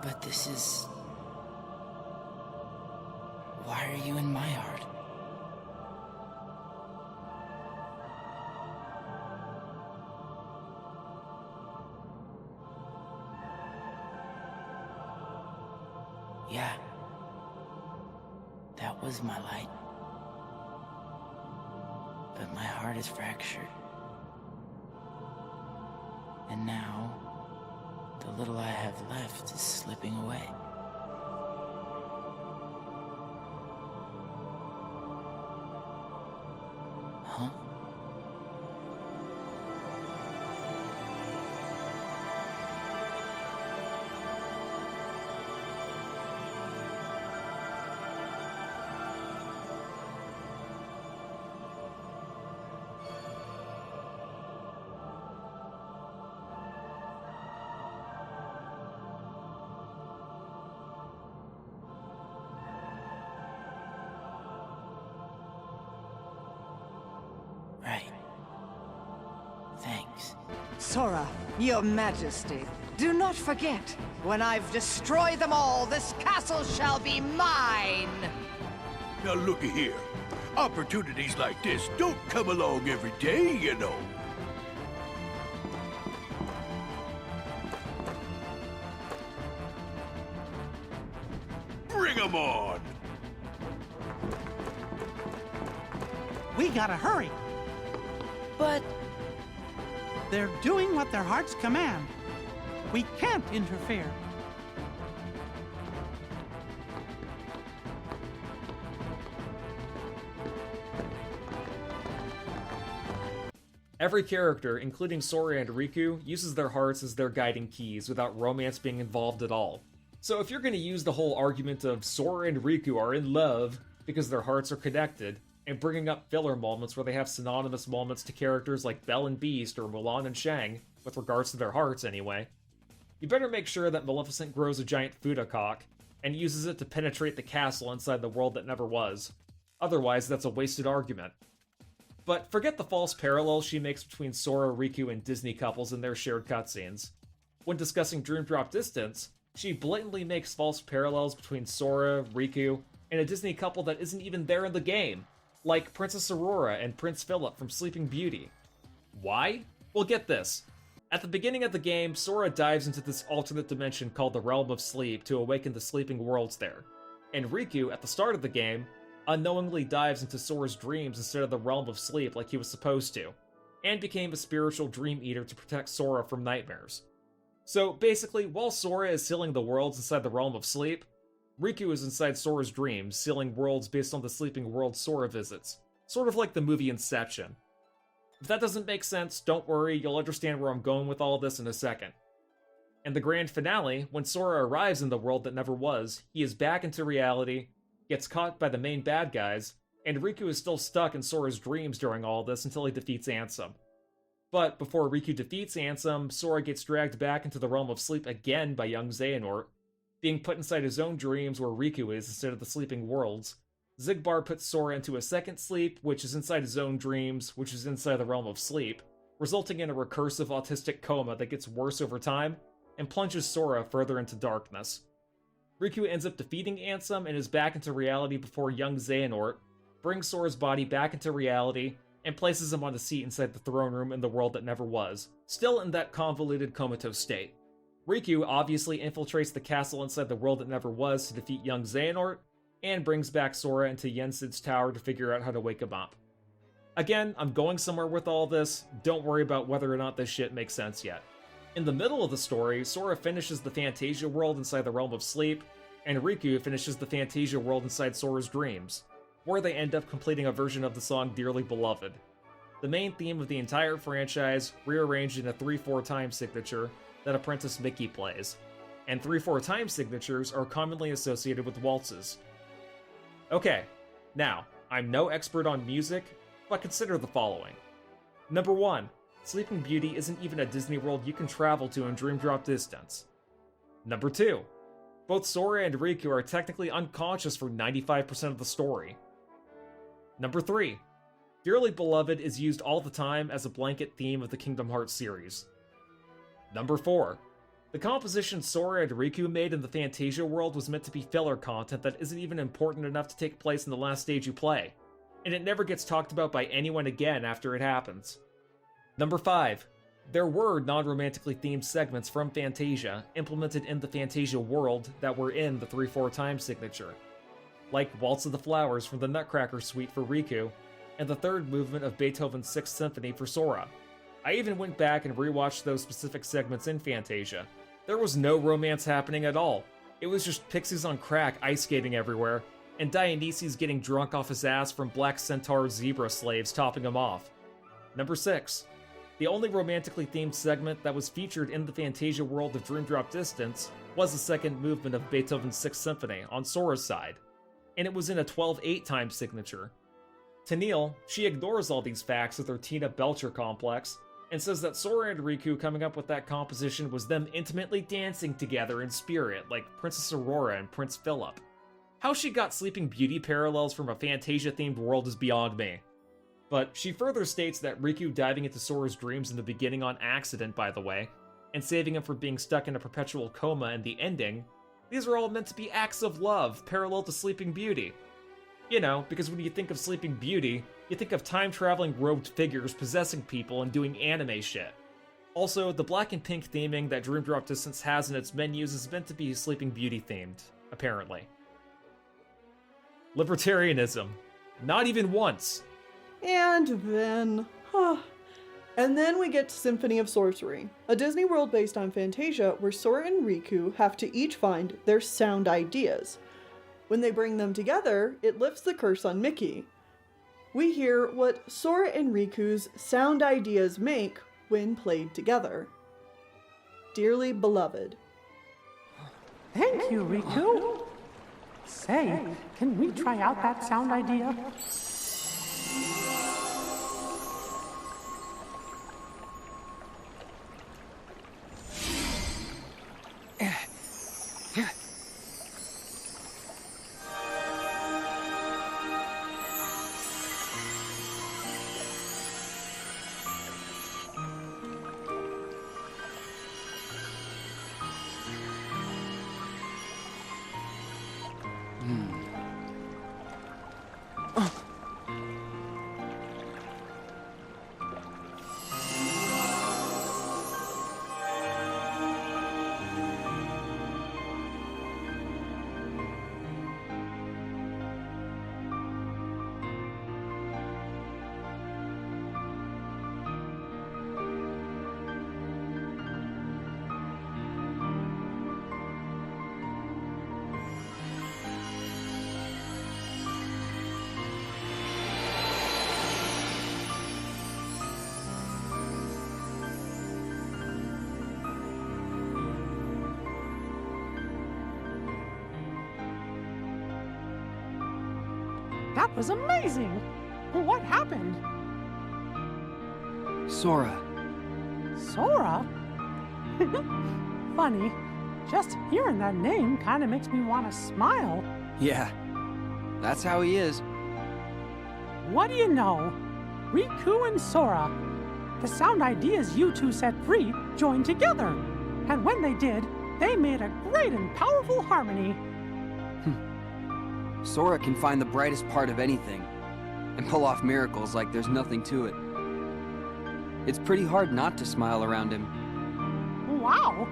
But this is... Why are you in my heart? Yeah. That was my light. But my heart is fractured. And now, the little I have left is slipping away. Huh? Right. Thanks. Sora, your majesty, do not forget, when I've destroyed them all, this castle shall be mine! Now looky here. Opportunities like this don't come along every day, you know. Bring 'em on! We gotta hurry. But They're doing what their hearts command. We can't interfere. Every character, including Sora and Riku, uses their hearts as their guiding keys without romance being involved at all. So if you're going to use the whole argument of Sora and Riku are in love because their hearts are connected, and bringing up filler moments where they have synonymous moments to characters like Belle and Beast or Mulan and Shang, with regards to their hearts anyway, you better make sure that Maleficent grows a giant Fuda cock and uses it to penetrate the castle inside the world that never was. Otherwise, that's a wasted argument. But forget the false parallels she makes between Sora, Riku, and Disney couples in their shared cutscenes. When discussing Dream Drop Distance, she blatantly makes false parallels between Sora, Riku, and a Disney couple that isn't even there in the game, like Princess Aurora and Prince Philip from Sleeping Beauty. Why? Well, get this. At the beginning of the game, Sora dives into this alternate dimension called the Realm of Sleep to awaken the sleeping worlds there. And Riku, at the start of the game, unknowingly dives into Sora's dreams instead of the Realm of Sleep like he was supposed to, and became a spiritual dream eater to protect Sora from nightmares. So basically, while Sora is sealing the worlds inside the Realm of Sleep, Riku is inside Sora's dreams, sealing worlds based on the sleeping world Sora visits, sort of like the movie Inception. If that doesn't make sense, don't worry, you'll understand where I'm going with all this in a second. In the grand finale, when Sora arrives in the world that never was, he is back into reality, gets caught by the main bad guys, and Riku is still stuck in Sora's dreams during all this until he defeats Ansem. But before Riku defeats Ansem, Sora gets dragged back into the Realm of Sleep again by young Xehanort, being put inside his own dreams where Riku is instead of the sleeping worlds. Xigbar puts Sora into a second sleep, which is inside his own dreams, which is inside the Realm of Sleep, resulting in a recursive autistic coma that gets worse over time, and plunges Sora further into darkness. Riku ends up defeating Ansem and is back into reality before young Xehanort brings Sora's body back into reality and places him on a seat inside the throne room in the world that never was, still in that convoluted comatose state. Riku obviously infiltrates the castle inside the world that never was to defeat young Xehanort, and brings back Sora into Yensid's tower to figure out how to wake him up. Again, I'm going somewhere with all this, don't worry about whether or not this shit makes sense yet. In the middle of the story, Sora finishes the Fantasia world inside the Realm of Sleep, and Riku finishes the Fantasia world inside Sora's dreams, where they end up completing a version of the song Dearly Beloved, the main theme of the entire franchise, rearranged in a 3/4 time signature that Apprentice Mickey plays, and 3/4 time signatures are commonly associated with waltzes. Okay, now, I'm no expert on music, but consider the following. Number 1, Sleeping Beauty isn't even a Disney world you can travel to in Dream Drop Distance. Number 2, both Sora and Riku are technically unconscious for 95% of the story. Number 3, Dearly Beloved is used all the time as a blanket theme of the Kingdom Hearts series. Number 4, the composition Sora and Riku made in the Fantasia world was meant to be filler content that isn't even important enough to take place in the last stage you play, and it never gets talked about by anyone again after it happens. Number 5, there were non-romantically themed segments from Fantasia implemented in the Fantasia world that were in the 3/4 time signature, like Waltz of the Flowers from the Nutcracker Suite for Riku, and the third movement of Beethoven's Sixth Symphony for Sora. I even went back and rewatched those specific segments in Fantasia. There was no romance happening at all. It was just pixies on crack ice skating everywhere, and Dionysus getting drunk off his ass from Black Centaur zebra slaves topping him off. Number 6, the only romantically themed segment that was featured in the Fantasia world of Dream Drop Distance was the second movement of Beethoven's Sixth Symphony on Sora's side, and it was in a 12/8 time signature. Tennelle, she ignores all these facts with her Tina Belcher complex, and says that Sora and Riku coming up with that composition was them intimately dancing together in spirit like Princess Aurora and Prince Philip. How she got Sleeping Beauty parallels from a Fantasia-themed world is beyond me. But she further states that Riku diving into Sora's dreams in the beginning on accident, by the way, and saving him from being stuck in a perpetual coma in the ending, these are all meant to be acts of love parallel to Sleeping Beauty. You know, because when you think of Sleeping Beauty, you think of time-traveling robed figures possessing people and doing anime shit. Also, the black and pink theming that Dream Drop Distance has in its menus is meant to be Sleeping Beauty themed, apparently. Libertarianism. Not even once. And then we get to Symphony of Sorcery, a Disney world based on Fantasia where Sora and Riku have to each find their sound ideas. When they bring them together, it lifts the curse on Mickey. we hear what Sora and Riku's sound ideas make when played together. Dearly Beloved. Thank you, Riku. Say, can we try out that sound idea? That was amazing! What happened? Sora. Sora? Funny. Just hearing that name kind of makes me want to smile. Yeah, that's how he is. What do you know? Riku and Sora. The sound ideas you two set free joined together. And when they did, they made a great and powerful harmony. Sora can find the brightest part of anything and pull off miracles like there's nothing to it. It's pretty hard not to smile around him. Wow!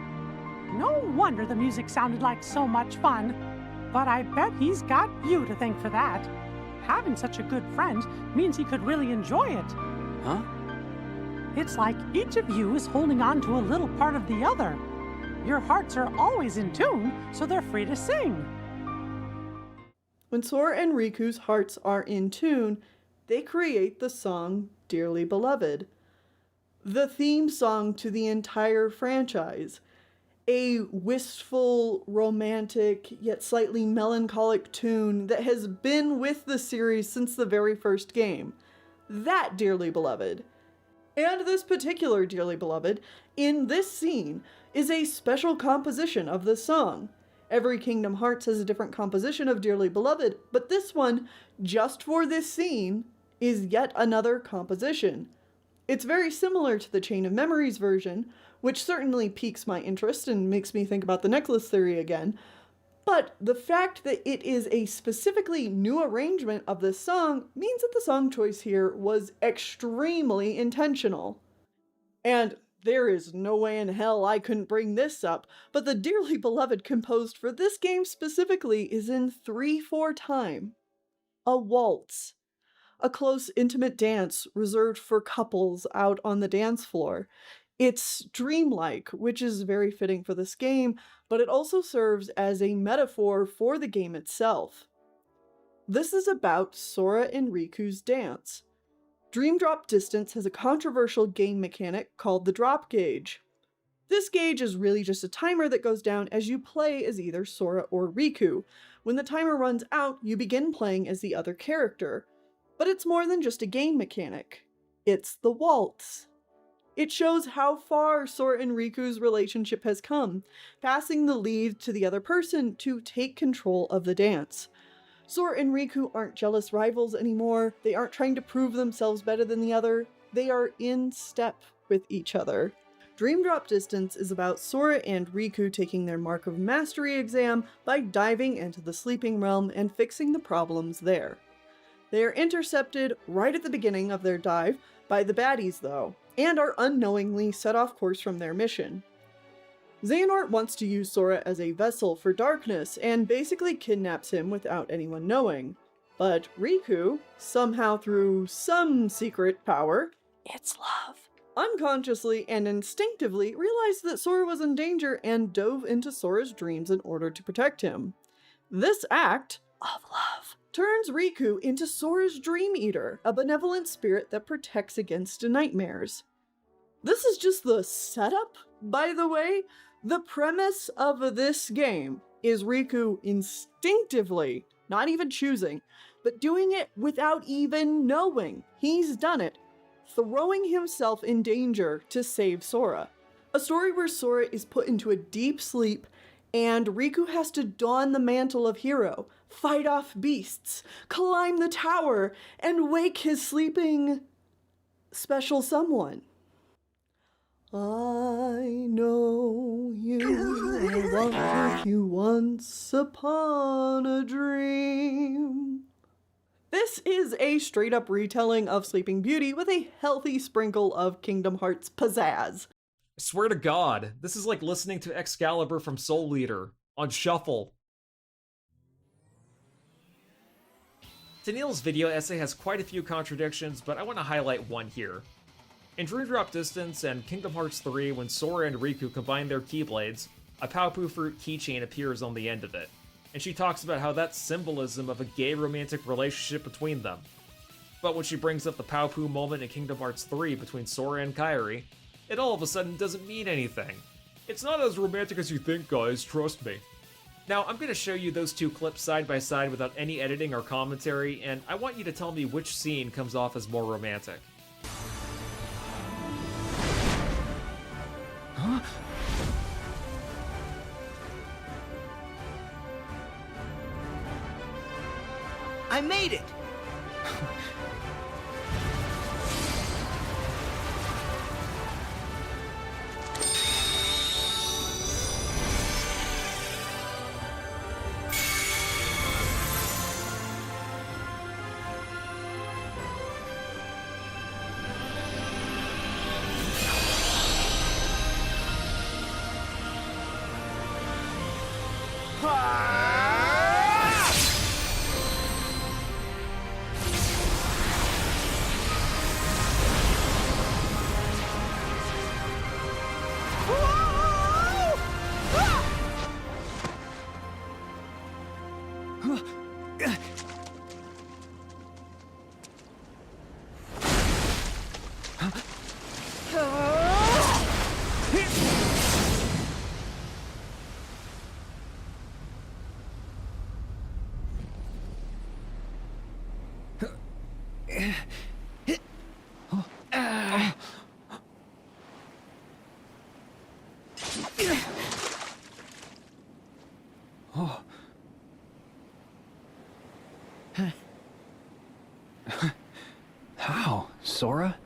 No wonder the music sounded like so much fun. But I bet he's got you to thank for that. Having such a good friend means he could really enjoy it. Huh? It's like each of you is holding on to a little part of the other. Your hearts are always in tune, so they're free to sing. When Sora and Riku's hearts are in tune, they create the song Dearly Beloved, the theme song to the entire franchise. A wistful, romantic, yet slightly melancholic tune that has been with the series since the very first game. That Dearly Beloved. And this particular Dearly Beloved, in this scene, is a special composition of the song. Every Kingdom Hearts has a different composition of Dearly Beloved, but this one, just for this scene, is yet another composition. It's very similar to the Chain of Memories version, which certainly piques my interest and makes me think about the necklace theory again, but the fact that it is a specifically new arrangement of this song means that the song choice here was extremely intentional. And there is no way in hell I couldn't bring this up, but the Dearly Beloved composed for this game specifically is in 3/4 time. A waltz. A close, intimate dance reserved for couples out on the dance floor. It's dreamlike, which is very fitting for this game, but it also serves as a metaphor for the game itself. This is about Sora and Riku's dance. Dream Drop Distance has a controversial game mechanic called the drop gauge. This gauge is really just a timer that goes down as you play as either Sora or Riku. When the timer runs out, you begin playing as the other character. But it's more than just a game mechanic. It's the waltz. It shows how far Sora and Riku's relationship has come, passing the lead to the other person to take control of the dance. Sora and Riku aren't jealous rivals anymore. They aren't trying to prove themselves better than the other. They are in step with each other. Dream Drop Distance is about Sora and Riku taking their Mark of Mastery exam by diving into the sleeping realm and fixing the problems there. They are intercepted right at the beginning of their dive by the baddies though, and are unknowingly set off course from their mission. Xehanort wants to use Sora as a vessel for darkness and basically kidnaps him without anyone knowing. But Riku, somehow through some secret power, it's love, unconsciously and instinctively realized that Sora was in danger and dove into Sora's dreams in order to protect him. This act of love turns Riku into Sora's Dream Eater, a benevolent spirit that protects against nightmares. This is just the setup, by the way. The premise of this game is Riku instinctively, not even choosing, but doing it without even knowing he's done it, throwing himself in danger to save Sora. A story where Sora is put into a deep sleep and Riku has to don the mantle of hero, fight off beasts, climb the tower, and wake his sleeping special someone. I know you are like you once upon a dream. This is a straight up retelling of Sleeping Beauty with a healthy sprinkle of Kingdom Hearts pizzazz. I swear to God, this is like listening to Excalibur from Soul Eater on shuffle. Tennelle's video essay has quite a few contradictions, but I want to highlight one here. In Dream Drop Distance and Kingdom Hearts 3, when Sora and Riku combine their Keyblades, a Paopu fruit keychain appears on the end of it, and she talks about how that's symbolism of a gay romantic relationship between them. But when she brings up the Paopu moment in Kingdom Hearts 3 between Sora and Kairi, it all of a sudden doesn't mean anything. It's not as romantic as you think, guys, trust me. Now, I'm going to show you those two clips side by side without any editing or commentary, and I want you to tell me which scene comes off as more romantic. Huh? I made it! How, Sora?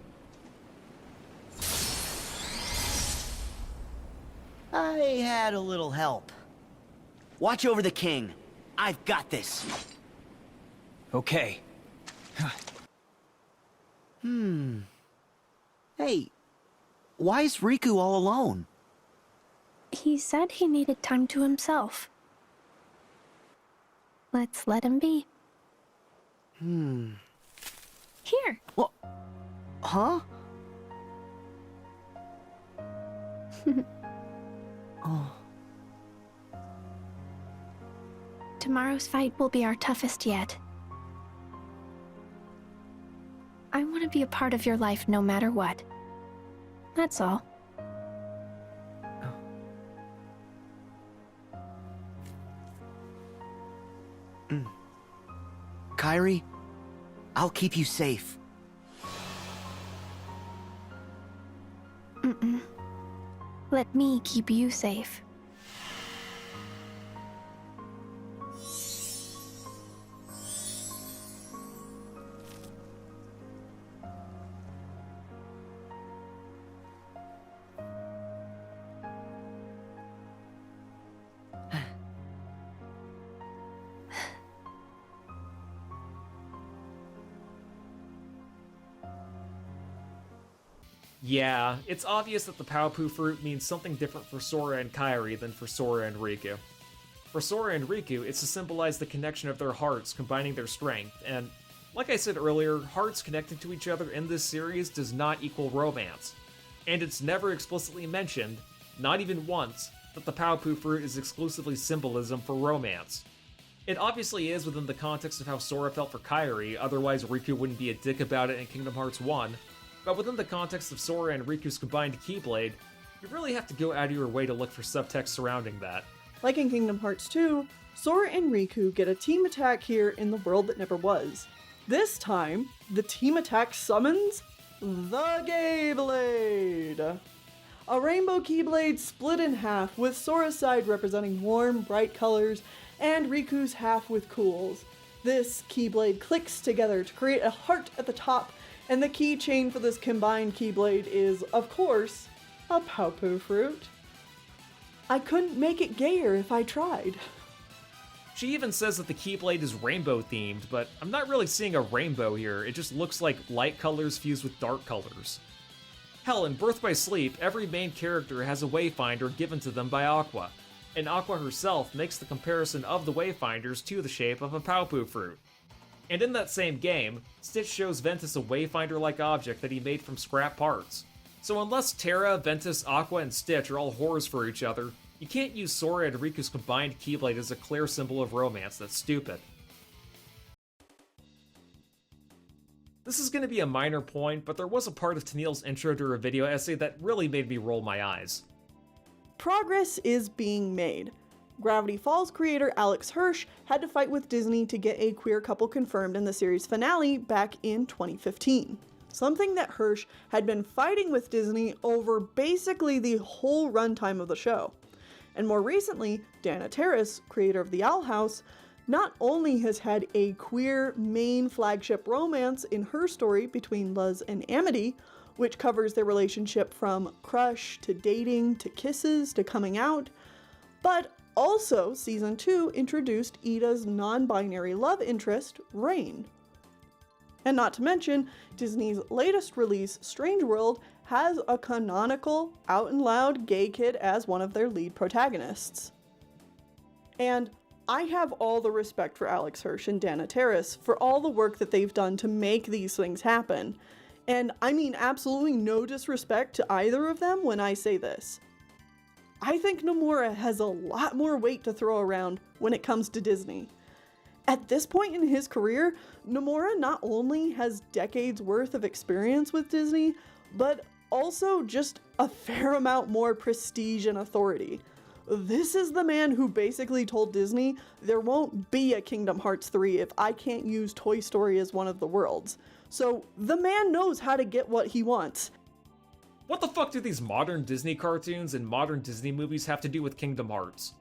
I had a little help. Watch over the king. I've got this. Okay. Hey, why is Riku all alone? He said he needed time to himself. Let's let him be. Here. What? Huh? Oh. Tomorrow's fight will be our toughest yet. I want to be a part of your life no matter what. That's all. Kairi, I'll keep you safe. Let me keep you safe. Yeah, it's obvious that the Paopu fruit means something different for Sora and Kairi than for Sora and Riku. For Sora and Riku, it's to symbolize the connection of their hearts combining their strength, and like I said earlier, hearts connecting to each other in this series does not equal romance. And it's never explicitly mentioned, not even once, that the Paopu fruit is exclusively symbolism for romance. It obviously is within the context of how Sora felt for Kairi, otherwise Riku wouldn't be a dick about it in Kingdom Hearts 1, but within the context of Sora and Riku's combined Keyblade, you really have to go out of your way to look for subtext surrounding that. Like in Kingdom Hearts 2, Sora and Riku get a team attack here in the world that never was. This time, the team attack summons the Keyblade! A rainbow Keyblade split in half, with Sora's side representing warm, bright colors, and Riku's half with cools. This Keyblade clicks together to create a heart at the top, and the keychain for this combined Keyblade is, of course, a Paopu fruit. I couldn't make it gayer if I tried. She even says that the Keyblade is rainbow themed, but I'm not really seeing a rainbow here, it just looks like light colors fused with dark colors. Hell, in Birth by Sleep, every main character has a wayfinder given to them by Aqua, and Aqua herself makes the comparison of the wayfinders to the shape of a Paopu fruit. And in that same game, Stitch shows Ventus a wayfinder-like object that he made from scrap parts. So unless Terra, Ventus, Aqua, and Stitch are all whores for each other, you can't use Sora and Riku's combined Keyblade as a clear symbol of romance. That's stupid. This is going to be a minor point, but there was a part of Tennelle's intro to her video essay that really made me roll my eyes. Progress is being made. Gravity Falls creator Alex Hirsch had to fight with Disney to get a queer couple confirmed in the series finale back in 2015. Something that Hirsch had been fighting with Disney over basically the whole runtime of the show. And more recently, Dana Terrace, creator of the Owl House, not only has had a queer main flagship romance in her story between Luz and Amity, which covers their relationship from crush to dating to kisses to coming out, but also Season 2 introduced Ida's non-binary love interest, Rain. And not to mention, Disney's latest release, Strange World, has a canonical, out-and-loud gay kid as one of their lead protagonists. And I have all the respect for Alex Hirsch and Dana Terrace for all the work that they've done to make these things happen. And I mean absolutely no disrespect to either of them when I say this. I think Nomura has a lot more weight to throw around when it comes to Disney. At this point in his career, Nomura not only has decades worth of experience with Disney, but also just a fair amount more prestige and authority. This is the man who basically told Disney there won't be a Kingdom Hearts 3 if I can't use Toy Story as one of the worlds. So the man knows how to get what he wants. What the fuck do these modern Disney cartoons and modern Disney movies have to do with Kingdom Hearts?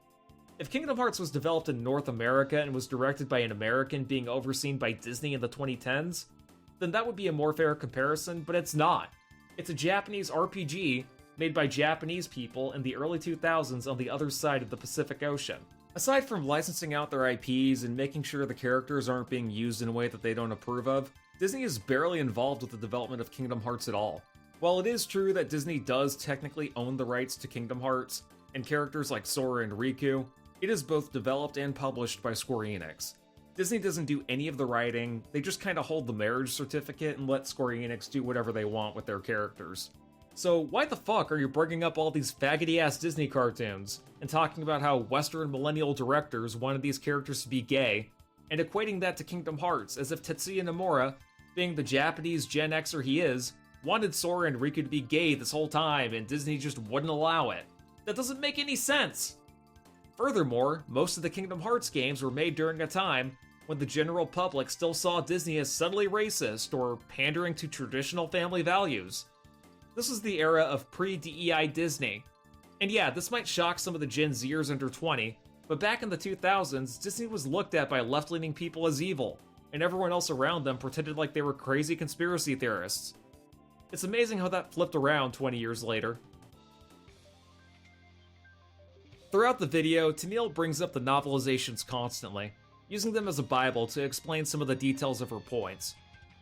If Kingdom Hearts was developed in North America and was directed by an American being overseen by Disney in the 2010s, then that would be a more fair comparison, but it's not. It's a Japanese RPG made by Japanese people in the early 2000s on the other side of the Pacific Ocean. Aside from licensing out their IPs and making sure the characters aren't being used in a way that they don't approve of, Disney is barely involved with the development of Kingdom Hearts at all. While it is true that Disney does technically own the rights to Kingdom Hearts, and characters like Sora and Riku, it is both developed and published by Square Enix. Disney doesn't do any of the writing, they just kinda hold the marriage certificate and let Square Enix do whatever they want with their characters. So why the fuck are you bringing up all these faggoty-ass Disney cartoons and talking about how Western millennial directors wanted these characters to be gay, and equating that to Kingdom Hearts as if Tetsuya Nomura, being the Japanese Gen Xer he is, wanted Sora and Riku to be gay this whole time and Disney just wouldn't allow it? That doesn't make any sense! Furthermore, most of the Kingdom Hearts games were made during a time when the general public still saw Disney as subtly racist or pandering to traditional family values. This was the era of pre-DEI Disney. And yeah, this might shock some of the Gen Zers under 20, but back in the 2000s, Disney was looked at by left-leaning people as evil, and everyone else around them pretended like they were crazy conspiracy theorists. It's amazing how that flipped around 20 years later. Throughout the video, Tennelle brings up the novelizations constantly, using them as a bible to explain some of the details of her points.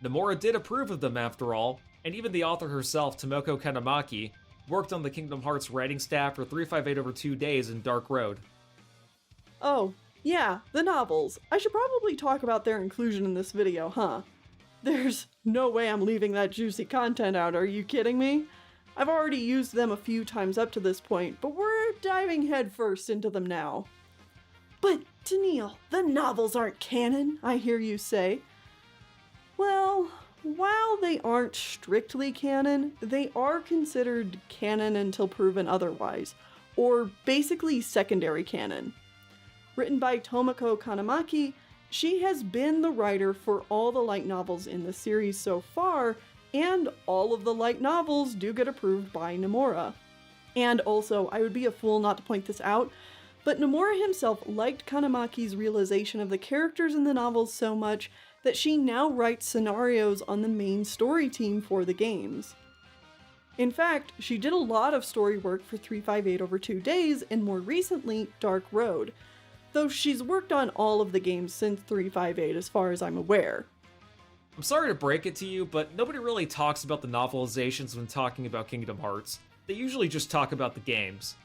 Nomura did approve of them after all, and even the author herself, Tomoko Kanamaki, worked on the Kingdom Hearts writing staff for 358 over 2 days in Dark Road. Oh, yeah, the novels. I should probably talk about their inclusion in this video, huh? There's no way I'm leaving that juicy content out, are you kidding me? I've already used them a few times up to this point, but we're diving headfirst into them now. But, Tennelle, the novels aren't canon, I hear you say. Well, while they aren't strictly canon, they are considered canon until proven otherwise, or basically secondary canon. Written by Tomoko Kanamaki, she has been the writer for all the light novels in the series so far, and all of the light novels do get approved by Nomura. And also, I would be a fool not to point this out, but Nomura himself liked Kanamaki's realization of the characters in the novels so much that she now writes scenarios on the main story team for the games. In fact, she did a lot of story work for 358 over 2 days, and more recently, Dark Road, though she's worked on all of the games since 358 as far as I'm aware. I'm sorry to break it to you, but nobody really talks about the novelizations when talking about Kingdom Hearts. They usually just talk about the games.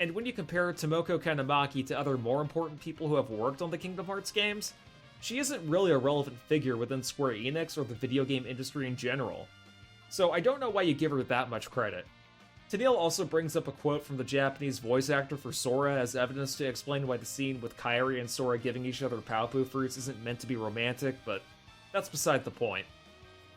And when you compare Tomoko Kanamaki to other more important people who have worked on the Kingdom Hearts games, she isn't really a relevant figure within Square Enix or the video game industry in general. So I don't know why you give her that much credit. Tennelle also brings up a quote from the Japanese voice actor for Sora as evidence to explain why the scene with Kairi and Sora giving each other Paopu fruits isn't meant to be romantic, but that's beside the point.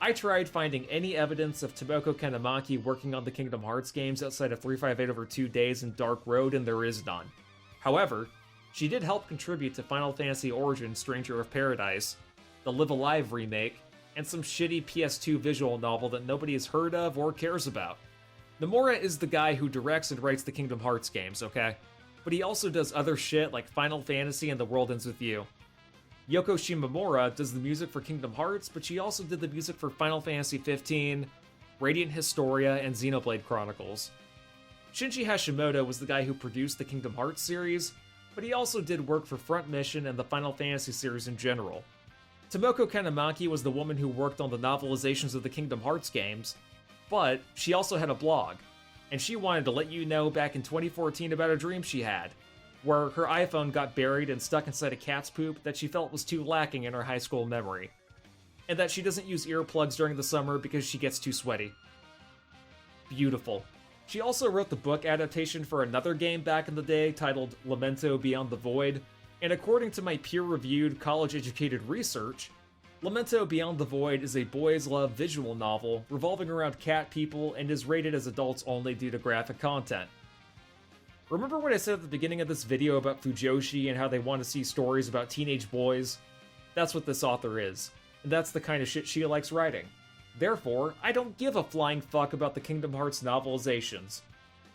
I tried finding any evidence of Tomoko Kanamaki working on the Kingdom Hearts games outside of 358 over 2 days and Dark Road, and there is none. However, she did help contribute to Final Fantasy Origin Stranger of Paradise, the Live Alive remake, and some shitty PS2 visual novel that nobody has heard of or cares about. Nomura is the guy who directs and writes the Kingdom Hearts games, okay? But he also does other shit like Final Fantasy and The World Ends With You. Yoko Shimomura does the music for Kingdom Hearts, but she also did the music for Final Fantasy XV, Radiant Historia, and Xenoblade Chronicles. Shinji Hashimoto was the guy who produced the Kingdom Hearts series, but he also did work for Front Mission and the Final Fantasy series in general. Tomoko Kanamaki was the woman who worked on the novelizations of the Kingdom Hearts games, but she also had a blog, and she wanted to let you know back in 2014 about a dream she had, where her iPhone got buried and stuck inside a cat's poop that she felt was too lacking in her high school memory, and that she doesn't use earplugs during the summer because she gets too sweaty. Beautiful. She also wrote the book adaptation for another game back in the day titled Lamento Beyond the Void, and according to my peer-reviewed, college-educated research, Lamento Beyond the Void is a boys' love visual novel revolving around cat people and is rated as adults only due to graphic content. Remember what I said at the beginning of this video about Fujoshi and how they want to see stories about teenage boys? That's what this author is, and that's the kind of shit she likes writing. Therefore, I don't give a flying fuck about the Kingdom Hearts novelizations.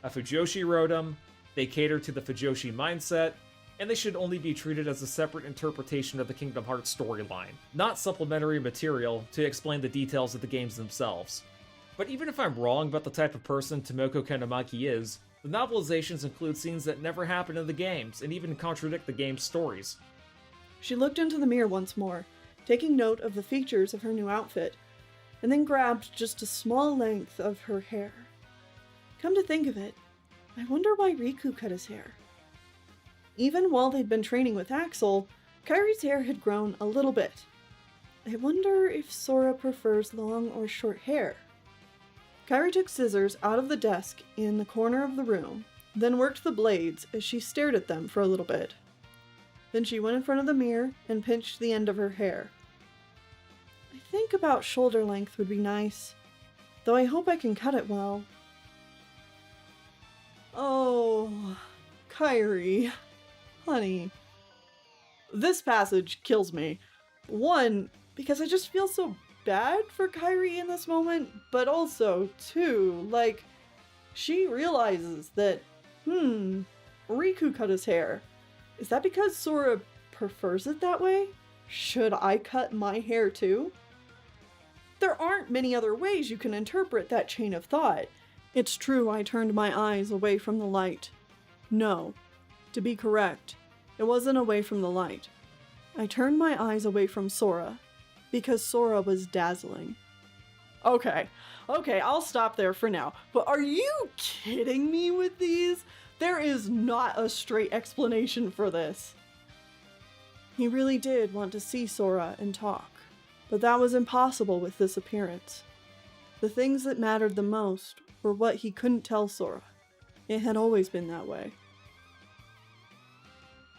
A Fujoshi wrote them, they cater to the Fujoshi mindset, and they should only be treated as a separate interpretation of the Kingdom Hearts storyline, not supplementary material to explain the details of the games themselves. But even if I'm wrong about the type of person Tomoko Kanamaki is, the novelizations include scenes that never happen in the games, and even contradict the game's stories. She looked into the mirror once more, taking note of the features of her new outfit, and then grabbed just a small length of her hair. Come to think of it, I wonder why Riku cut his hair. Even while they'd been training with Axel, Kairi's hair had grown a little bit. I wonder if Sora prefers long or short hair. Kairi took scissors out of the desk in the corner of the room, then worked the blades as she stared at them for a little bit. Then she went in front of the mirror and pinched the end of her hair. I think about shoulder length would be nice, though I hope I can cut it well. Oh, Kairi. Honey. This passage kills me. One, because I just feel so bad for Kairi in this moment, but also, two, like, she realizes that, Riku cut his hair. Is that because Sora prefers it that way? Should I cut my hair too? There aren't many other ways you can interpret that chain of thought. It's true I turned my eyes away from the light. No. To be correct, it wasn't away from the light. I turned my eyes away from Sora, because Sora was dazzling. Okay, I'll stop there for now, but are you kidding me with these? There is not a straight explanation for this. He really did want to see Sora and talk, but that was impossible with this appearance. The things that mattered the most were what he couldn't tell Sora. It had always been that way.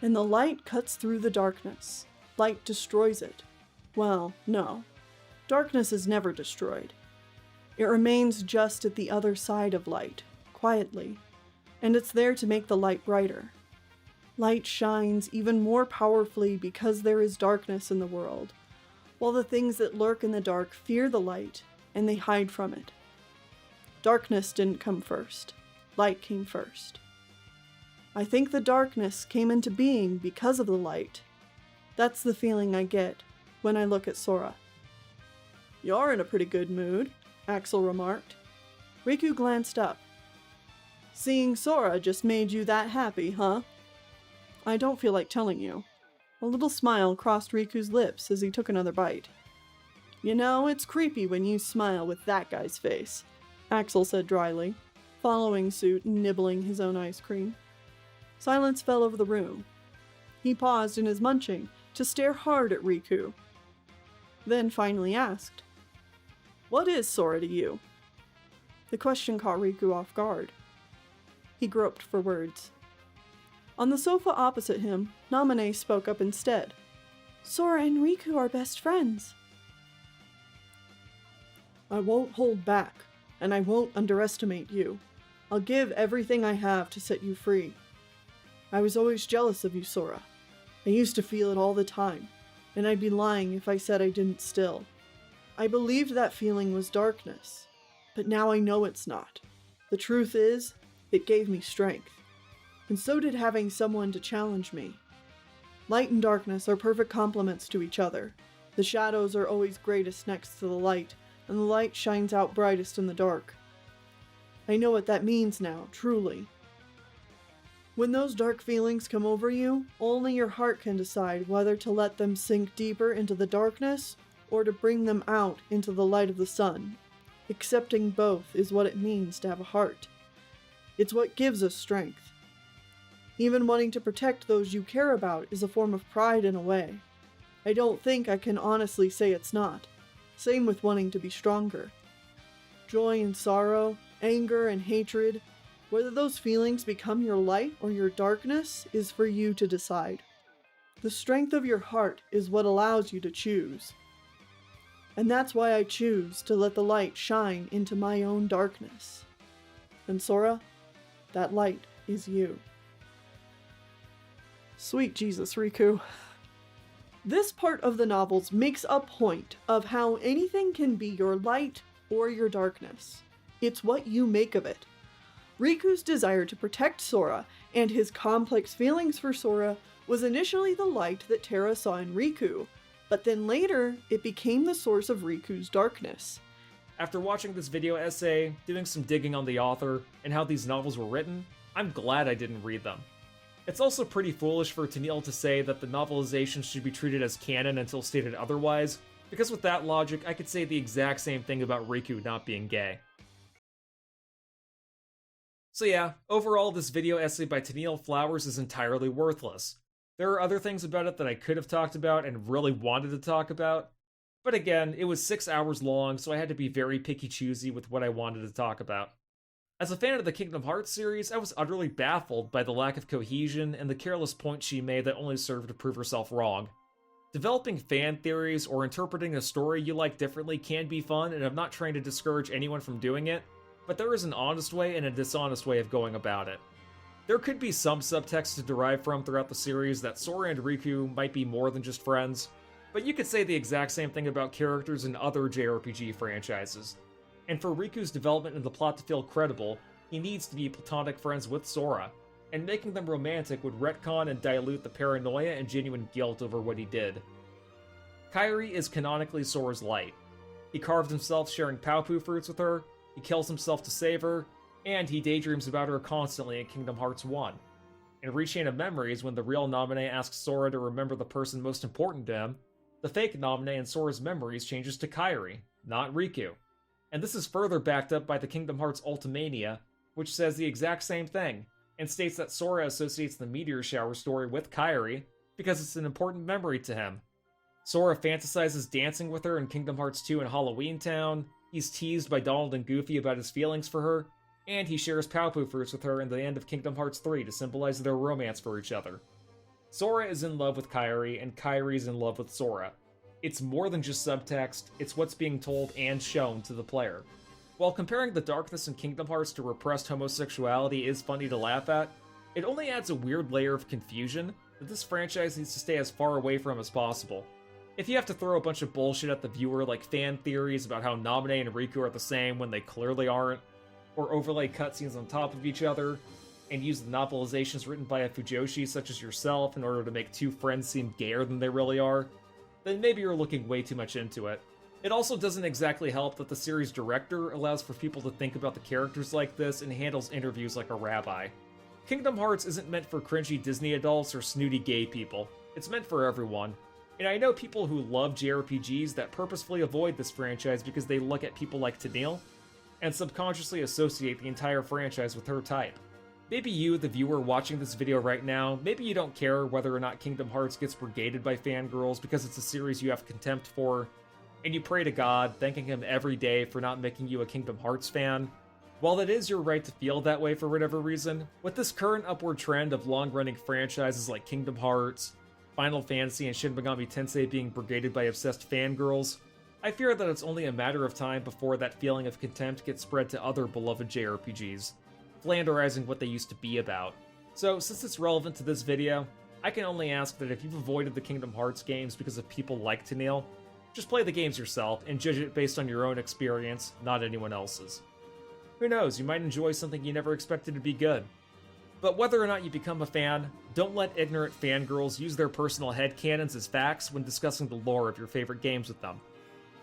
And the light cuts through the darkness. Light destroys it. Well, no. Darkness is never destroyed. It remains just at the other side of light, quietly, and it's there to make the light brighter. Light shines even more powerfully because there is darkness in the world, while the things that lurk in the dark fear the light, and they hide from it. Darkness didn't come first. Light came first. I think the darkness came into being because of the light. That's the feeling I get when I look at Sora. "You're in a pretty good mood," Axel remarked. Riku glanced up. "Seeing Sora just made you that happy, huh?" "I don't feel like telling you." A little smile crossed Riku's lips as he took another bite. "You know, it's creepy when you smile with that guy's face," Axel said dryly, following suit and nibbling his own ice cream. Silence fell over the room. He paused in his munching to stare hard at Riku, then finally asked, "What is Sora to you?" The question caught Riku off guard. He groped for words. On the sofa opposite him, Namine spoke up instead. "Sora and Riku are best friends." "I won't hold back, and I won't underestimate you. I'll give everything I have to set you free. I was always jealous of you, Sora. I used to feel it all the time, and I'd be lying if I said I didn't still. I believed that feeling was darkness, but now I know it's not. The truth is, it gave me strength, and so did having someone to challenge me. Light and darkness are perfect complements to each other. The shadows are always greatest next to the light, and the light shines out brightest in the dark. I know what that means now, truly. When those dark feelings come over you, only your heart can decide whether to let them sink deeper into the darkness or to bring them out into the light of the sun. Accepting both is what it means to have a heart. It's what gives us strength. Even wanting to protect those you care about is a form of pride in a way. I don't think I can honestly say it's not. Same with wanting to be stronger. Joy and sorrow, anger and hatred, whether those feelings become your light or your darkness is for you to decide. The strength of your heart is what allows you to choose. And that's why I choose to let the light shine into my own darkness. And Sora, that light is you." Sweet Jesus, Riku. This part of the novels makes a point of how anything can be your light or your darkness. It's what you make of it. Riku's desire to protect Sora and his complex feelings for Sora was initially the light that Terra saw in Riku, but then later it became the source of Riku's darkness. After watching this video essay, doing some digging on the author, and how these novels were written, I'm glad I didn't read them. It's also pretty foolish for Tennelle to say that the novelizations should be treated as canon until stated otherwise, because with that logic, I could say the exact same thing about Riku not being gay. So yeah, overall this video essay by Tennelle Flowers is entirely worthless. There are other things about it that I could have talked about and really wanted to talk about, but again, it was 6 hours long, so I had to be very picky-choosy with what I wanted to talk about. As a fan of the Kingdom Hearts series, I was utterly baffled by the lack of cohesion and the careless points she made that only served to prove herself wrong. Developing fan theories or interpreting a story you like differently can be fun, and I'm not trying to discourage anyone from doing it, but there is an honest way and a dishonest way of going about it. There could be some subtext to derive from throughout the series that Sora and Riku might be more than just friends, but you could say the exact same thing about characters in other JRPG franchises. And for Riku's development and the plot to feel credible, he needs to be platonic friends with Sora, and making them romantic would retcon and dilute the paranoia and genuine guilt over what he did. Kairi is canonically Sora's light. He carved himself sharing Paopu fruits with her, he kills himself to save her, and he daydreams about her constantly in Kingdom Hearts 1. In Rechain of Memories, when the real Naminé asks Sora to remember the person most important to him, the fake Naminé in Sora's memories changes to Kairi, not Riku. And this is further backed up by the Kingdom Hearts Ultimania, which says the exact same thing, and states that Sora associates the meteor shower story with Kairi because it's an important memory to him. Sora fantasizes dancing with her in Kingdom Hearts 2 in Halloween Town, he's teased by Donald and Goofy about his feelings for her, and he shares Paopu fruits with her in the end of Kingdom Hearts 3 to symbolize their romance for each other. Sora is in love with Kairi, and Kairi is in love with Sora. It's more than just subtext, it's what's being told and shown to the player. While comparing the darkness in Kingdom Hearts to repressed homosexuality is funny to laugh at, it only adds a weird layer of confusion that this franchise needs to stay as far away from as possible. If you have to throw a bunch of bullshit at the viewer like fan theories about how Naminé and Riku are the same when they clearly aren't, or overlay cutscenes on top of each other, and use the novelizations written by a Fujoshi such as yourself in order to make two friends seem gayer than they really are, then maybe you're looking way too much into it. It also doesn't exactly help that the series director allows for people to think about the characters like this and handles interviews like a rabbi. Kingdom Hearts isn't meant for cringy Disney adults or snooty gay people. It's meant for everyone. And I know people who love JRPGs that purposefully avoid this franchise because they look at people like Tennelle and subconsciously associate the entire franchise with her type. Maybe you, the viewer watching this video right now, maybe you don't care whether or not Kingdom Hearts gets brigaded by fangirls because it's a series you have contempt for, and you pray to God, thanking him every day for not making you a Kingdom Hearts fan. While that is your right to feel that way for whatever reason, with this current upward trend of long-running franchises like Kingdom Hearts, Final Fantasy, and Shin Megami Tensei being brigaded by obsessed fangirls, I fear that it's only a matter of time before that feeling of contempt gets spread to other beloved JRPGs, flanderizing what they used to be about. So, since it's relevant to this video, I can only ask that if you've avoided the Kingdom Hearts games because of people like Tennelle, just play the games yourself and judge it based on your own experience, not anyone else's. Who knows, you might enjoy something you never expected to be good. But whether or not you become a fan, don't let ignorant fangirls use their personal headcanons as facts when discussing the lore of your favorite games with them.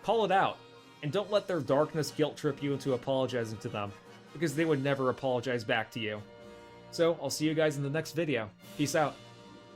Call it out, and don't let their darkness guilt trip you into apologizing to them, because they would never apologize back to you. So, I'll see you guys in the next video. Peace out.